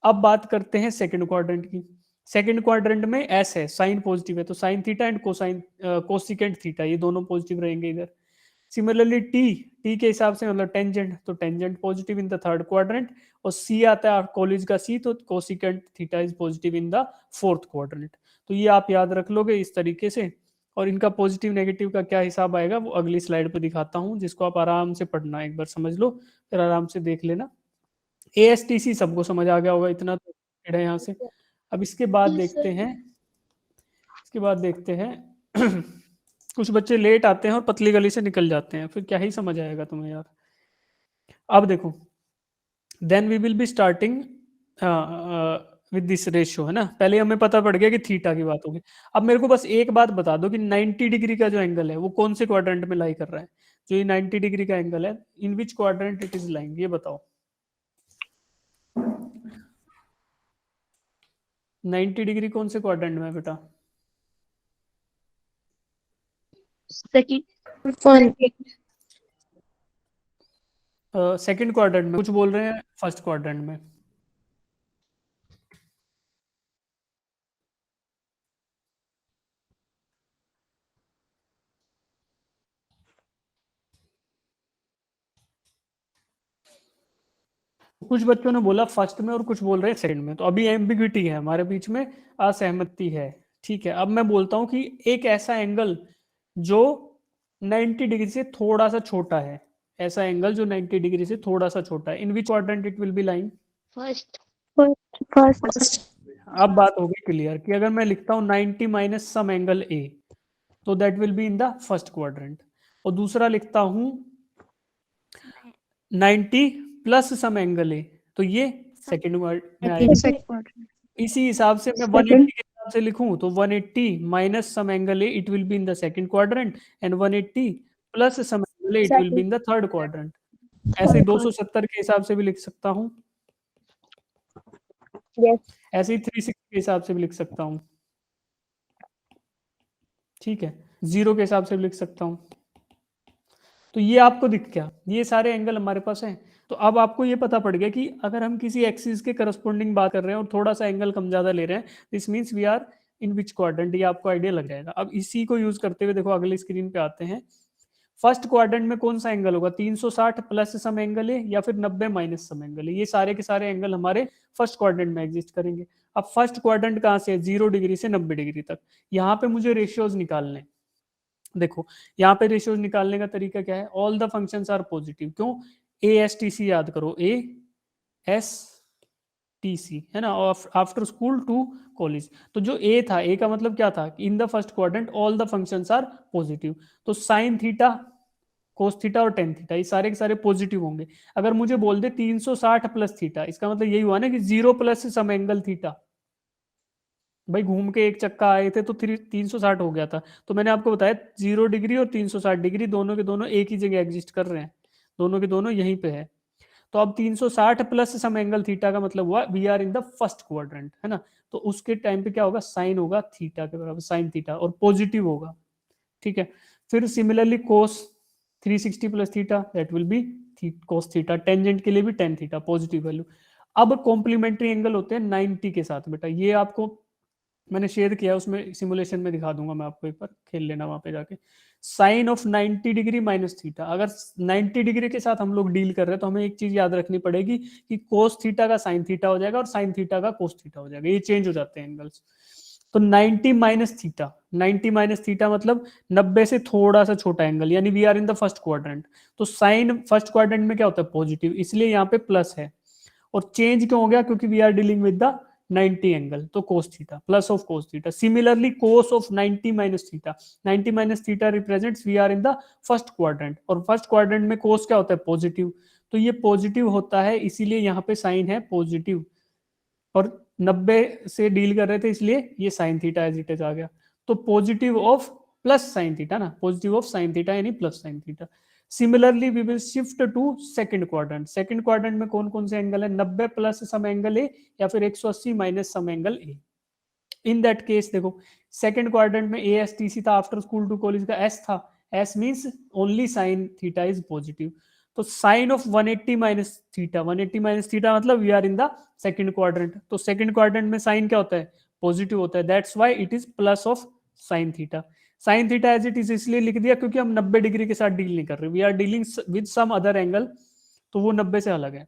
अब बात करते हैं सेकंड क्वाड्रेंट की। सेकंड क्वाड्रेंट में एस है, साइन पॉजिटिव है, तो sine theta and cosine cosecant theta ये दोनों पॉजिटिव रहेंगे इधर। सिमिलरली टी के हिसाब से मतलब टेंजेंट, तो tangent positive in the third quadrant. और सी आता है कॉलेज का सी, तो cosecant theta is positive in the fourth quadrant. तो ये आप याद रख लोगे इस तरीके से। और इनका पॉजिटिव नेगेटिव का क्या हिसाब आएगा वो अगली स्लाइड पर दिखाता हूँ, जिसको आप आराम से पढ़ना, एक बार समझ लो फिर आराम से देख लेना। एएसटीसी सबको समझ आ गया होगा, इतना तो है यहाँ से। अब इसके बाद देखते हैं, इसके बाद देखते हैं कुछ बच्चे लेट आते हैं और पतली गली से निकल जाते हैं, फिर क्या ही समझ आएगा तुम्हें यार। अब देखो, then we will be starting with this ratio, है ना। पहले हमें पता पड़ गया कि थीटा की बात होगी। अब मेरे को बस एक बात बता दो कि 90 डिग्री का जो एंगल है वो कौन से क्वाड्रेंट में लाई कर रहा है? जो ये 90 डिग्री का एंगल है, in which quadrant it is lying, ये बताओ। 90 डिग्री कौन से क्वाड्रेंट में है बेटा? सेकंड क्वाड्रेंट में, कुछ बोल रहे हैं फर्स्ट क्वाड्रेंट में। कुछ बच्चों ने बोला फर्स्ट में और कुछ बोल रहे हैं सेकंड में, तो अभी एम्बिग्विटी है हमारे बीच में, असहमति है। ठीक है, अब मैं बोलता हूं कि एक ऐसा एंगल जो 90 डिग्री से थोड़ा सा छोटा है, ऐसा एंगल जो 90 डिग्री से थोड़ा सा छोटा है, in which quadrant it will be lying?
First.
अब बात हो गई क्लियर कि अगर मैं लिखता हूं 90 माइनस सम एंगल ए, तो that will be in the first quadrant. और दूसरा लिखता हूं 90 प्लस सम एंगल ए, तो ये सेकंड वर्ड में आएगा। इसी हिसाब से मैं 180 के हिसाब से लिखूं तो 180 minus some angle A it will be in the second quadrant and 180 plus some angle A it will be in the third quadrant. ऐसे ही 270 के हिसाब से भी लिख सकता हूं, ऐसे ही 360 के हिसाब से भी लिख सकता हूं। ठीक है, 0 के हिसाब से भी लिख सकता हूं। तो ये आपको दिख गया, ये सारे एंगल हमारे पास हैं। तो अब आपको ये पता पड़ गया कि अगर हम किसी एक्सिस के करस्पॉन्डिंग बात कर रहे हैं और थोड़ा सा एंगल कम ज्यादा ले रहे हैं, this means we are in which quadrant, ये आपको आइडिया लग जाएगा। अब इसी को यूज करते हुए देखो अगले स्क्रीन पे आते हैं। फर्स्ट क्वाड्रेंट में कौन सा एंगल होगा, 360 प्लस सम एंगल है या फिर 90 माइनस सम एंगल है, ये सारे के सारे एंगल हमारे फर्स्ट क्वाड्रेंट में एग्जिस्ट करेंगे। अब फर्स्ट क्वाड्रेंट कहाँ से है, 0 डिग्री से 90 डिग्री तक। यहाँ पे मुझे रेशियोज निकालने हैं। देखो यहाँ पे रेशियोज निकालने का तरीका क्या है, all the functions are positive. क्यों, ए एस टी सी याद करो, ए एस टी सी है ना, आफ्टर स्कूल टू कॉलेज। तो जो ए था, ए का मतलब क्या था, in the first quadrant all the functions are positive. तो साइन थीटा, कोस थीटा और टेन थीटा ये सारे के सारे पॉजिटिव होंगे। अगर मुझे बोल दे 360 प्लस थीटा, इसका मतलब यही हुआ ना कि 0 प्लस सम एंगल थीटा। भाई घूम के एक चक्का आए थे तो 360 हो गया था। तो मैंने आपको बताया 0 डिग्री और 360 डिग्री दोनों के दोनों एक ही जगह एग्जिस्ट कर रहे हैं, दोनों के दोनों यहीं पे है। तो अब 360 प्लस सम एंगल थीटा का मतलब हुआ we are in the first quadrant, है ना। तो उसके टाइम पे क्या होगा, साइन होगा थीटा के बराबर, साइन थीटा, और पॉजिटिव होगा। ठीक है, फिर similarly cos 360 plus theta that will B cos theta, tangent के लिए भी टेन थीटा पॉजिटिव वैल्यू। अब कॉम्प्लीमेंट्री एंगल होते हैं 90 के साथ। बेटा ये आपको मैंने शेयर किया, उसमें सिमुलेशन में दिखा दूंगा मैं आपको, एक बार खेल लेना वहां पे जाके। Sine of 90 degree minus theta, अगर 90 डिग्री के साथ हम लोग डील कर रहे हैं तो हमें एक चीज याद रखनी पड़ेगी कि कोस थीटा का साइन थीटा हो जाएगा और साइन थीटा का कोस थीटा हो जाएगा, ये चेंज हो जाते हैं एंगल्स। तो 90 माइनस थीटा, 90 माइनस थीटा मतलब 90 से थोड़ा सा छोटा एंगल, यानी we are in the first quadrant. तो साइन फर्स्ट क्वाड्रेंट में क्या होता है, पॉजिटिव, इसलिए यहाँ पे प्लस है। और चेंज क्यों हो गया, क्योंकि we are dealing with the 90 angle, तो cos theta plus of cos theta. Similarly cos of 90 minus theta, 90 minus theta represents we are in the first quadrant, और फर्स्ट क्वाड्रेंट में cos क्या होता है, पॉजिटिव। तो ये पॉजिटिव होता है, इसीलिए यहाँ पे साइन है पॉजिटिव, और 90 से डील कर रहे थे इसलिए ये sine theta as it is आ गया। तो positive of plus sine theta ना, पॉजिटिव ऑफ साइन थीटा यानी plus sine theta. Similarly we will shift to second quadrant. Second quadrant में कौन कौन से एंगल है, 90 प्लस सम एंगल ए या फिर 180 minus some angle A. In that case देखो सेकंड क्वाड्रेंट में ए एस टी सी था, आफ्टर स्कूल टू कॉलेज का एस था, S means only sine theta is positive. तो sine of 180 minus theta, 180 minus theta मतलब we are in the second quadrant. तो second quadrant में sine क्या होता है, पॉजिटिव होता है, that's why it is plus of sine theta. Sign theta as it is इसलिए लिख दिया क्योंकि हम 90 डिग्री के साथ डील नहीं कर रहे, we are dealing with some other angle, तो वो 90 से अलग है।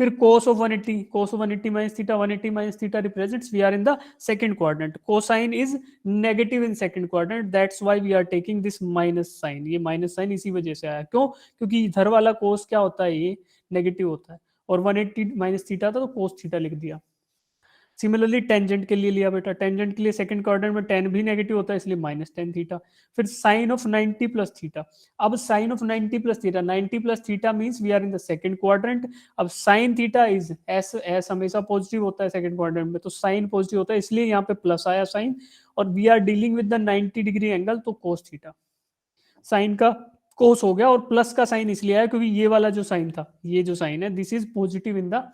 फिर cos of 180, cos of 180 minus theta, 180 minus theta represents we are in the second quadrant. Cosine is negative in second quadrant, that's why we are taking this minus sign. ये minus sign इसी वजह से आया, क्यों, क्योंकि इधर वाला cos क्या होता है, ये नेगेटिव होता है, और 180 माइनस थीटा था तो cos थीटा लिख दिया। सिमिलरली टेंजेंट के लिए लिया बेटा, टेंजेंट के लिए सेकंड क्वाड्रेंट में टेन भी नेगेटिव होता है इसलिए माइनस टेन थीटा। फिर साइन ऑफ 90 प्लस थीटा, अब sine of 90 plus theta, 90 plus theta means we are in the second quadrant. अब sine theta is S, S हमेशा पॉजिटिव होता है सेकंड क्वाड्रेंट में, तो साइन पॉजिटिव होता है इसलिए यहाँ पे प्लस आया साइन, और we are dealing with the 90 degree angle, तो कोस थीटा, साइन का कोस हो गया, और प्लस का साइन इसलिए आया क्योंकि ये वाला जो साइन था, ये जो साइन है this is positive in the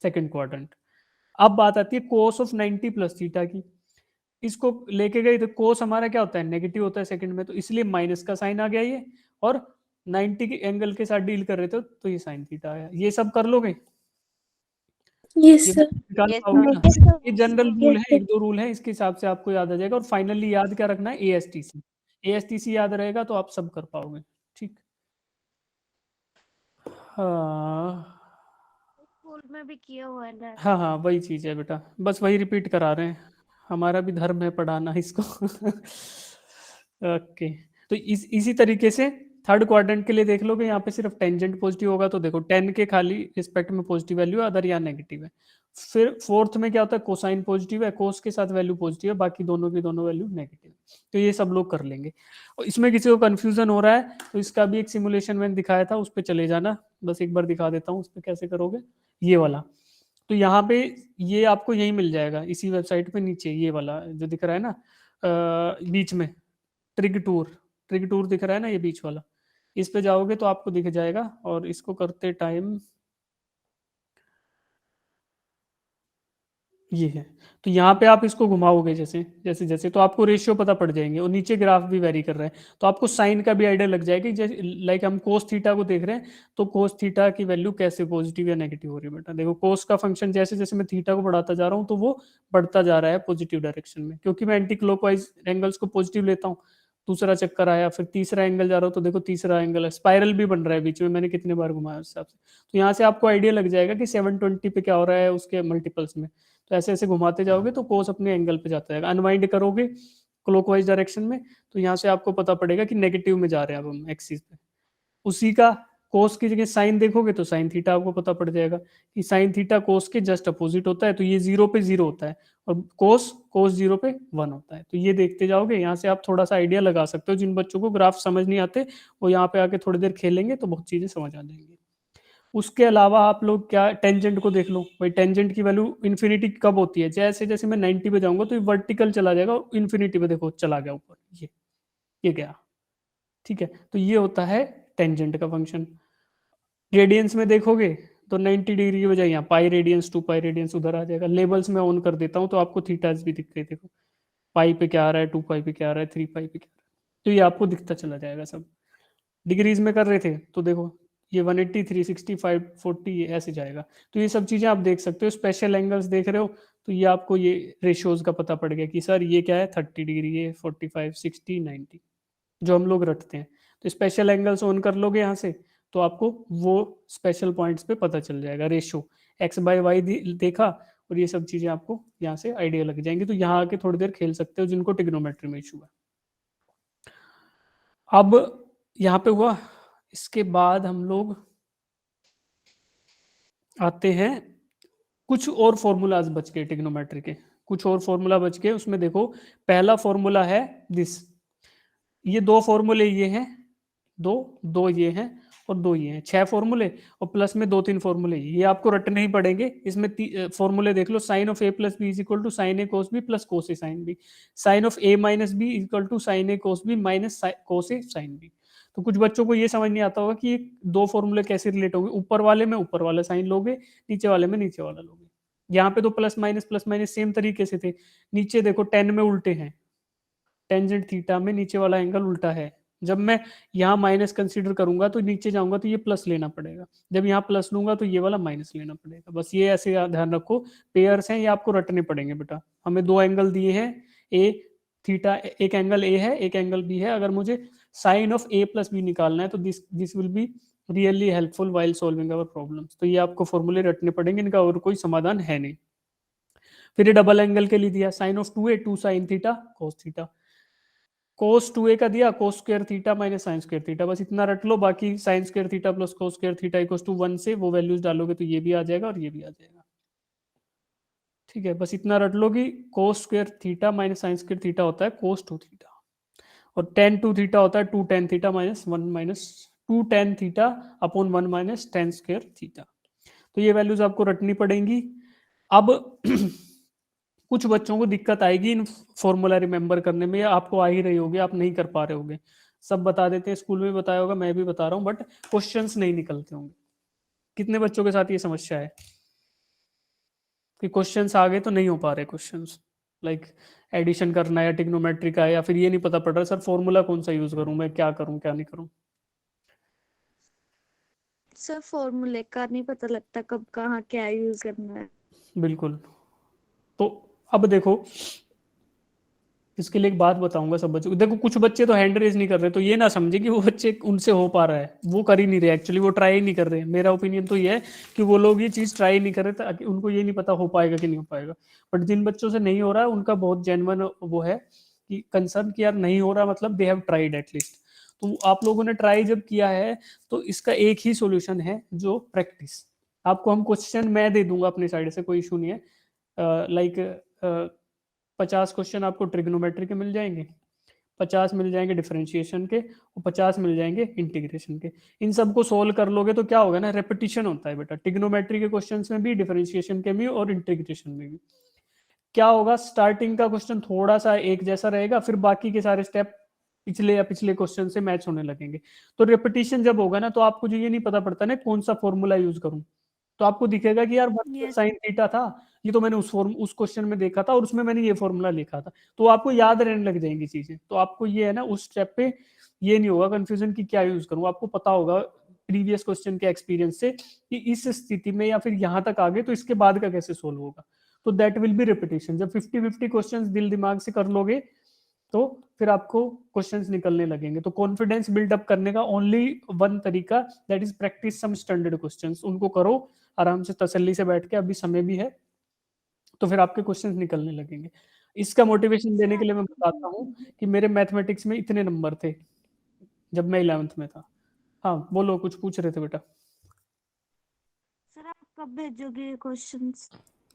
second quadrant. अब बात आती है कोस ऑफ 90 प्लस थीटा की, इसको लेके गए तो कोस हमारा क्या होता है, नेगेटिव होता है सेकंड में, तो इसलिए माइनस का साइन आ गया ये, और 90 के एंगल के साथ डील कर रहे थे तो ये साइन थीटा आया। ये सब कर लोगे,
Yes,
ये
sir.
निकाल
Yes,
पाओगे
sir.
ना।
Yes, sir.
ये जनरल
Yes,
रूल है,
sir.
एक दो रूल है, इसके हिसाब से आपको याद आ जाएगा। और फाइनली याद क्या रखना है, एएसटीसी, एएसटीसी याद रहेगा तो आप सब कर पाओगे। ठीक, हाँ
स्कूल में भी किया हुआ है ना।
हाँ हाँ वही चीज है बेटा, बस वही रिपीट करा रहे हैं, हमारा भी धर्म है पढ़ाना इसको। ओके, तो इसी तरीके से थर्ड क्वाड्रेंट के लिए देख लोगे, यहाँ पे सिर्फ टेंजेंट पॉजिटिव होगा, तो देखो 10 के खाली रिस्पेक्ट में पॉजिटिव वैल्यू है, अदर यहाँ नेगेटिव है। फिर फोर्थ में क्या होता है, कोसाइन पॉजिटिव है, कोस के साथ वैल्यू पॉजिटिव है, बाकी दोनों की दोनों वैल्यू नेगेटिव है। तो ये सब लोग कर लेंगे। और इसमें किसी को कंफ्यूजन हो रहा है तो इसका भी एक सिमुलेशन मैंने दिखाया था, उस पर चले जाना, बस एक बार दिखा देता हूँ उस पर कैसे करोगे, ये वाला। तो यहाँ पे ये आपको यही मिल जाएगा इसी वेबसाइट पे नीचे, ये वाला जो दिख रहा है ना बीच में, ट्रिग टूर, ट्रिग टूर दिख रहा है ना ये बीच वाला, इस पे जाओगे तो आपको दिख जाएगा। और इसको करते टाइम ये है। तो यहाँ पे आप इसको घुमाओगे जैसे जैसे जैसे तो आपको रेशियो पता पड़ जाएंगे और नीचे ग्राफ भी वेरी कर रहा है, तो आपको साइन का भी आइडिया लग जाएगा कि जैसे लाइक हम कोस थीटा को देख रहे हैं, तो कोस थीटा की वैल्यू कैसे पॉजिटिव या नेगेटिव हो रही है। बेटा देखो कोस का फंक्शन जैसे जैसे मैं थीटा को बढ़ाता जा रहा हूँ तो वो बढ़ता जा रहा है पॉजिटिव डायरेक्शन में, क्योंकि मैं एंटी क्लॉकवाइज एंगल्स को पॉजिटिव लेता हूँ। दूसरा चक्कर आया, फिर तीसरा एंगल जा रहा हूँ तो देखो तीसरा एंगल स्पाइरल भी बन रहा है बीच में, मैंने कितने बार घुमाया उस हिसाब से। तो यहाँ से आपको आइडिया लग जाएगा कि 720 पे क्या हो रहा है उसके मल्टीपल्स में। तो ऐसे ऐसे घुमाते जाओगे तो कोस अपने एंगल पे जाता है, अनवाइंड करोगे क्लॉकवाइज डायरेक्शन में तो यहाँ से आपको पता पड़ेगा कि नेगेटिव में जा रहे हैं अब हम एक्सिस पे। उसी का कोस की जगह साइन देखोगे तो साइन थीटा आपको पता पड़ जाएगा कि साइन थीटा कोस के जस्ट अपोजिट होता है, तो ये 0 पे 0 होता है और कोस कोस 0 पे 1 होता है। तो ये देखते जाओगे, यहाँ से आप थोड़ा सा आइडिया लगा सकते हो। जिन बच्चों को ग्राफ समझ नहीं आते वो यहाँ पे आके थोड़ी देर खेलेंगे तो बहुत चीजें समझ आ जाएंगी। उसके अलावा आप लोग क्या टेंजेंट को देख लो भाई, टेंजेंट की वैल्यू इन्फिनिटी कब होती है, जैसे जैसे मैं 90 पे जाऊंगा तो ये वर्टिकल चला जाएगा, इन्फिनिटी पे देखो चला गया ऊपर, ये गया। ठीक है, तो ये होता है टेंजेंट का फंक्शन। रेडियंस में देखोगे तो 90 डिग्री की बजाय यहाँ पाई रेडियंस 2 पाई रेडियंस उधर आ जाएगा। लेबल्स में ऑन कर देता हूँ तो आपको थीटास भी दिख रहे, देखो पाई पे क्या आ रहा है, 2 पाई पे क्या आ रहा है, 3 पाई पे क्या आ रहा है, तो ये आपको दिखता चला जाएगा सब। डिग्रीज में कर रहे थे तो देखो ये 180 360 540 ऐसे जाएगा। तो ये सब चीजें आप देख सकते हो। स्पेशल एंगल्स देख रहे हो तो ये आपको ये रेशियोज का पता पड़ गया कि सर ये क्या है 30 डिग्री, ये 45 60 90 जो हम लोग रखते हैं। तो स्पेशल एंगल्स ऑन कर लोगे यहाँ से तो आपको वो स्पेशल पॉइंट्स पे पता चल जाएगा। रेशियो एक्स बाय वाई देखा और ये सब चीजें आपको यहाँ से आइडिया लग जाएंगी। तो यहाँ आके थोड़ी देर खेल सकते हो जिनको ट्रिग्नोमेट्री में इशू है। अब यहाँ पे हुआ, इसके बाद हम लोग आते हैं कुछ और फॉर्मूलाज बच गए ट्रिग्नोमेट्री के, कुछ और फॉर्मूला बच गए। उसमें देखो पहला फॉर्मूला है दिस, ये दो फॉर्मूले ये हैं, दो दो ये हैं और दो ये हैं, 6 फॉर्मूले और प्लस में 2-3 फॉर्मूले, ये आपको रटने ही पड़ेंगे। इसमें फॉर्मूले देख लो, sine of A plus B is equal to sine A cos B plus cos A sine B, sine of A minus B is equal to sine A cos B minus cos A sine B. तो कुछ बच्चों को ये समझ नहीं आता होगा कि ये दो फॉर्मूले कैसे रिलेट होंगे, ऊपर वाले में ऊपर वाला साइन लोगे, नीचे वाले में नीचे वाला लोगे। यहाँ पे तो प्लस माइनस सेम तरीके से थे। नीचे देखो 10 में उल्टे हैं, टेंजेंट थीटा में नीचे वाला एंगल उल्टा है। जब मैं यहाँ माइनस कंसीडर करूंगा तो नीचे जाऊंगा तो ये प्लस लेना पड़ेगा, जब यहाँ प्लस लूंगा तो ये वाला माइनस लेना पड़ेगा। बस ये ऐसे ध्यान रखो, पेयर्स हैं ये आपको रटने पड़ेंगे बेटा। हमें दो एंगल दिए हैं, ए थीटा, एक एंगल ए है एक एंगल बी है। अगर मुझे sine of A plus B निकालना है तो this will be really helpful while solving our problems. तो ये आपको फॉर्मूले रटने पड़ेंगे, इनका और कोई समाधान है नहीं। फिर ये डबल एंगल के लिए दिया sine of 2a 2 sine theta cos theta, cos 2a का दिया cos square theta minus sine square theta, बस इतना रट लो। बाकी sine square theta plus cos square theta equals to 1 से वो वैल्यूज डालोगे तो ये भी आ जाएगा और ये भी आ जाएगा। ठीक है, बस इतना रट लो कि कोस square theta minus sine square theta होता है कोस 2 थीटा और tan 2 थीटा होता है 2 tan theta minus 1 minus 2 tan theta upon 1 minus tan square theta. तो ये वैल्यूज आपको रटनी पड़ेंगी। अब कुछ बच्चों को दिक्कत आएगी इन फॉर्मूला रिमेंबर करने में, या आपको आ ही रही होगी, आप नहीं कर पा रहे होगे। सब बता देते हैं, स्कूल में बताया होगा, मैं भी बता रहा हूँ, बट क्वेश्चंस नहीं निकलते होंगे। कितने बच्चों के साथ ये समस्या है कि क्वेश्चंस आ गए तो नहीं हो पा रहे क्वेश्चंस, लाइक एडिशन करना है या ट्रिग्नोमेट्री का है, या फिर ये नहीं पता पड़ रहा सर फॉर्मूला कौन सा यूज करूं, मैं क्या करूं क्या नहीं करूं।
सर फॉर्मूले का नहीं पता लगता कब कहाँ क्या यूज करना है।
बिल्कुल। तो अब देखो इसके लिए एक बात बताऊंगा सब बच्चों को। देखो कुछ बच्चे तो हैंड रेज नहीं कर रहे, तो ये ना समझे कि वो बच्चे उनसे हो पा रहा है, वो कर ही नहीं रहे, एक्चुअली वो ट्राई ही नहीं कर रहे। मेरा ओपिनियन तो ये है कि वो लोग ये चीज ट्राई नहीं कर रहे ताकि उनको ये नहीं पता हो पाएगा कि नहीं हो पाएगा। बट जिन बच्चों से नहीं हो रहा है उनका बहुत जेन्युइन वो है कि कंसर्न कि यार नहीं हो रहा, मतलब दे हैव ट्राइड एटलीस्ट। तो आप लोगों ने ट्राई जब किया है तो इसका एक ही सोल्यूशन है, जो प्रैक्टिस। आपको हम क्वेश्चन मैं दे दूंगा अपनी साइड से, कोई इशू नहीं है। लाइक 50 क्वेश्चन आपको ट्रिग्नोमेट्री के मिल जाएंगे, 50 मिल जाएंगे डिफरेंशिएशन के और 50 मिल जाएंगे इंटीग्रेशन के। इन सबको सोल्व कर लोगे तो क्या होगा ना, रेपिटेशन होता है बेटा ट्रिग्नोमेट्री के क्वेश्चंस में भी, डिफरेंशिएशन के भी और इंटीग्रेशन में भी। क्या होगा, स्टार्टिंग का क्वेश्चन थोड़ा सा एक जैसा रहेगा, फिर बाकी के सारे स्टेप पिछले या पिछले क्वेश्चन से मैच होने लगेंगे। तो रेपिटेशन जब होगा ना तो आपको जो ये नहीं पता पड़ता ना कौन सा फॉर्मूला यूज करूं, तो आपको दिखेगा कि यार
Yes.
साइन थीटा था, ये तो मैंने उस क्वेश्चन में देखा था और उसमें मैंने ये फॉर्मूला लिखा था, तो आपको याद रहने लग जाएंगी चीजें। तो आपको ये है ना, उस स्टेप पे ये नहीं होगा कंफ्यूजन की क्या यूज करूं, आपको पता होगा प्रीवियस क्वेश्चन के एक्सपीरियंस से कि इस स्थिति में या फिर यहाँ तक आगे तो इसके बाद का कैसे सोल्व होगा। तो दैट विल बी रिपीटेशन। जब 50-50 क्वेश्चंस दिल दिमाग से कर लोगे तो फिर आपको क्वेश्चंस निकलने लगेंगे। तो कॉन्फिडेंस बिल्डअप करने का ओनली वन तरीका, that is practice some standard questions. उनको करो आराम से तसल्ली से बैठ के, अभी समय भी है, तो फिर आपके क्वेश्चंस निकलने लगेंगे। इसका मोटिवेशन देने के लिए मैं बताता हूँ कि मेरे मैथमेटिक्स में इतने नंबर थे जब मैं 11th में था। हाँ बोलो, कुछ पूछ रहे थे बेटा।
सर आप कब भेजोगे क्वेश्चंस?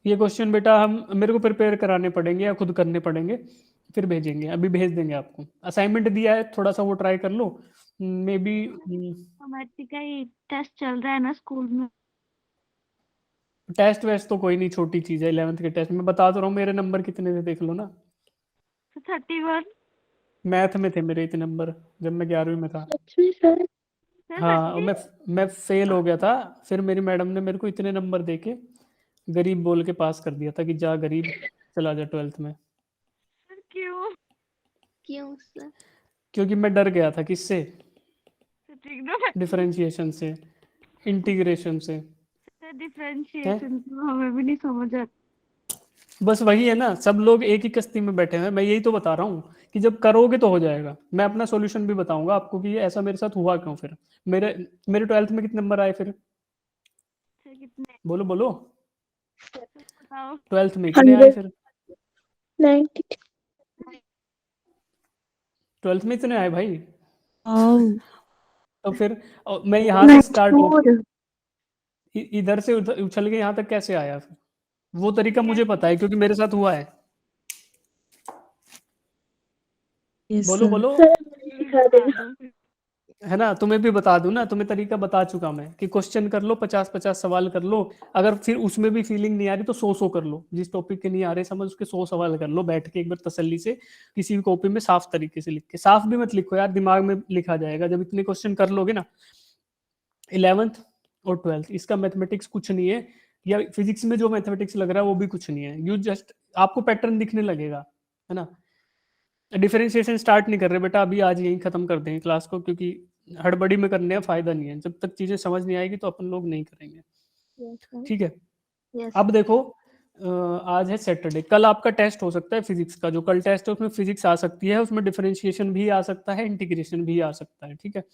ये क्वेश्चन बेटा हम मेरे को प्रिपेयर कराने पड़ेंगे या खुद करने पड़ेंगे, फिर भेजेंगे। अभी भेज देंगे आपको, असाइनमेंट दिया है, थोड़ा सा वो ट्राई कर लो। मे बी
मैथमेटिक्स का ही टेस्ट चल रहा है ना स्कूल में।
टेस्ट वेस्ट तो कोई नहीं, छोटी चीज है। 11th के टेस्ट में बता तो रहा हूँ, मेरे नंबर कितने थे देख लो ना।
31।
मैथ में थे मेरे इतने नंबर जब मैं 11वीं में था।
सर
हाँ, और मैं फेल हो गया था, फिर मेरी मैडम ने मेरे को इतने नंबर देके गरीब बोल के पास कर दिया था कि जा गरीब, चला जा 12th में।
सर क्यों?
क्यों सर?
क्योंकि मैं डर गया था किससे,
ट्रिग्नोमेट्री
डिफरेंशिएशन से, इंटीग्रेशन से।
से डिफरेंशिएशन तो हमें भी नहीं समझ आता।
बस वही है ना, सब लोग एक ही कश्ती में बैठे हैं। मैं यही तो बता रहा हूँ कि जब करोगे तो हो जाएगा। मैं अपना सॉल्यूशन भी बताऊंगा आपको कि ये ऐसा मेरे साथ हुआ क्यों। फिर मेरे मेरे 12th में कितने नंबर आए फिर,
सर कितने?
बोलो बोलो,
सर बताओ।
12th में कितने आए फिर,
90।
12th में इतने आए भाई।
Oh,
तो फिर मैं यहाँ से स्टार्ट हो
94.
इधर से उछल के यहाँ तक कैसे आया फिर, वो तरीका मुझे पता है क्योंकि मेरे साथ हुआ है।
Yes,
बोलो
sir.
बोलो,
बता दो।
है ना, तुम्हें भी बता दूं ना, तुम्हें तरीका बता चुका मैं कि क्वेश्चन कर लो, 50-50 सवाल कर लो। अगर फिर उसमें भी फीलिंग नहीं आ रही तो 100 कर लो। जिस टॉपिक के नहीं आ रहे समझ, उसके 100 सवाल कर लो बैठ के एक बार तसल्ली से, किसी भी कॉपी में साफ तरीके से लिख के। साफ भी मत लिखो यार, दिमाग में लिखा जाएगा जब इतने क्वेश्चन कर लोगे ना। 11th और 12th इसका मैथमेटिक्स कुछ नहीं है, या फिजिक्स में जो मैथमेटिक्स लग रहा है वो भी कुछ नहीं है। यू जस्ट, आपको पैटर्न दिखने लगेगा, है ना। डिफरेंशिएशन स्टार्ट नहीं कर रहे बेटा अभी, आज यहीं खत्म कर देंगे क्लास को, क्योंकि हड़बड़ी में करने का फायदा नहीं है। जब तक चीजें समझ नहीं आएगी तो अपन लोग नहीं करेंगे,
यस सर।
ठीक है।
यस
अब देखो, आज है सैटरडे, कल आपका टेस्ट हो सकता है फिजिक्स का। जो कल टेस्ट है उसमें फिजिक्स आ सकती है, उसमें डिफरेंशिएशन भी आ सकता है, इंटीग्रेशन भी आ सकता है, ठीक है।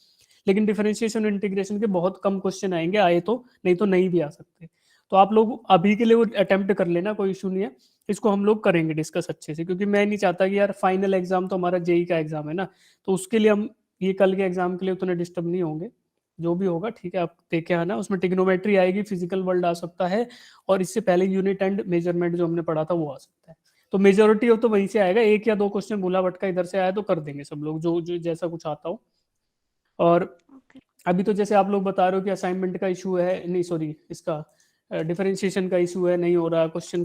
लेकिन डिफरेंशिएशन और इंटीग्रेशन के बहुत कम क्वेश्चन आएंगे, आए तो, नहीं तो नहीं भी आ सकते। तो आप लोग अभी के लिए वो अटेम्प्ट कर लेना, कोई इशू नहीं है। इसको हम लोग करेंगे डिस्कस अच्छे से, क्योंकि मैं नहीं चाहता कि यार फाइनल एग्जाम तो हमारा जेई का एग्जाम है ना, तो उसके लिए हम ये कल के एग्जाम के लिए उतने डिस्टर्ब नहीं होंगे। जो भी होगा ठीक है, आप देखे आना। उसमें टिग्नोमेट्री आएगी, फिजिकल वर्ल्ड आ सकता है, और इससे पहले यूनिट एंड मेजरमेंट जो हमने पढ़ा था वो आ सकता है। तो मेजोरिटी हो तो वहीं से आएगा, एक या दो क्वेश्चन भूला भटका इधर से आया तो कर देंगे सब लोग, जो जो जैसा कुछ आता हो। और
ओके।
अभी तो जैसे आप लोग बता रहे हो कि असाइनमेंट का इशू है, नहीं सॉरी, इसका डिफरेंशिएशन का इशू है, नहीं हो रहा क्वेश्चन का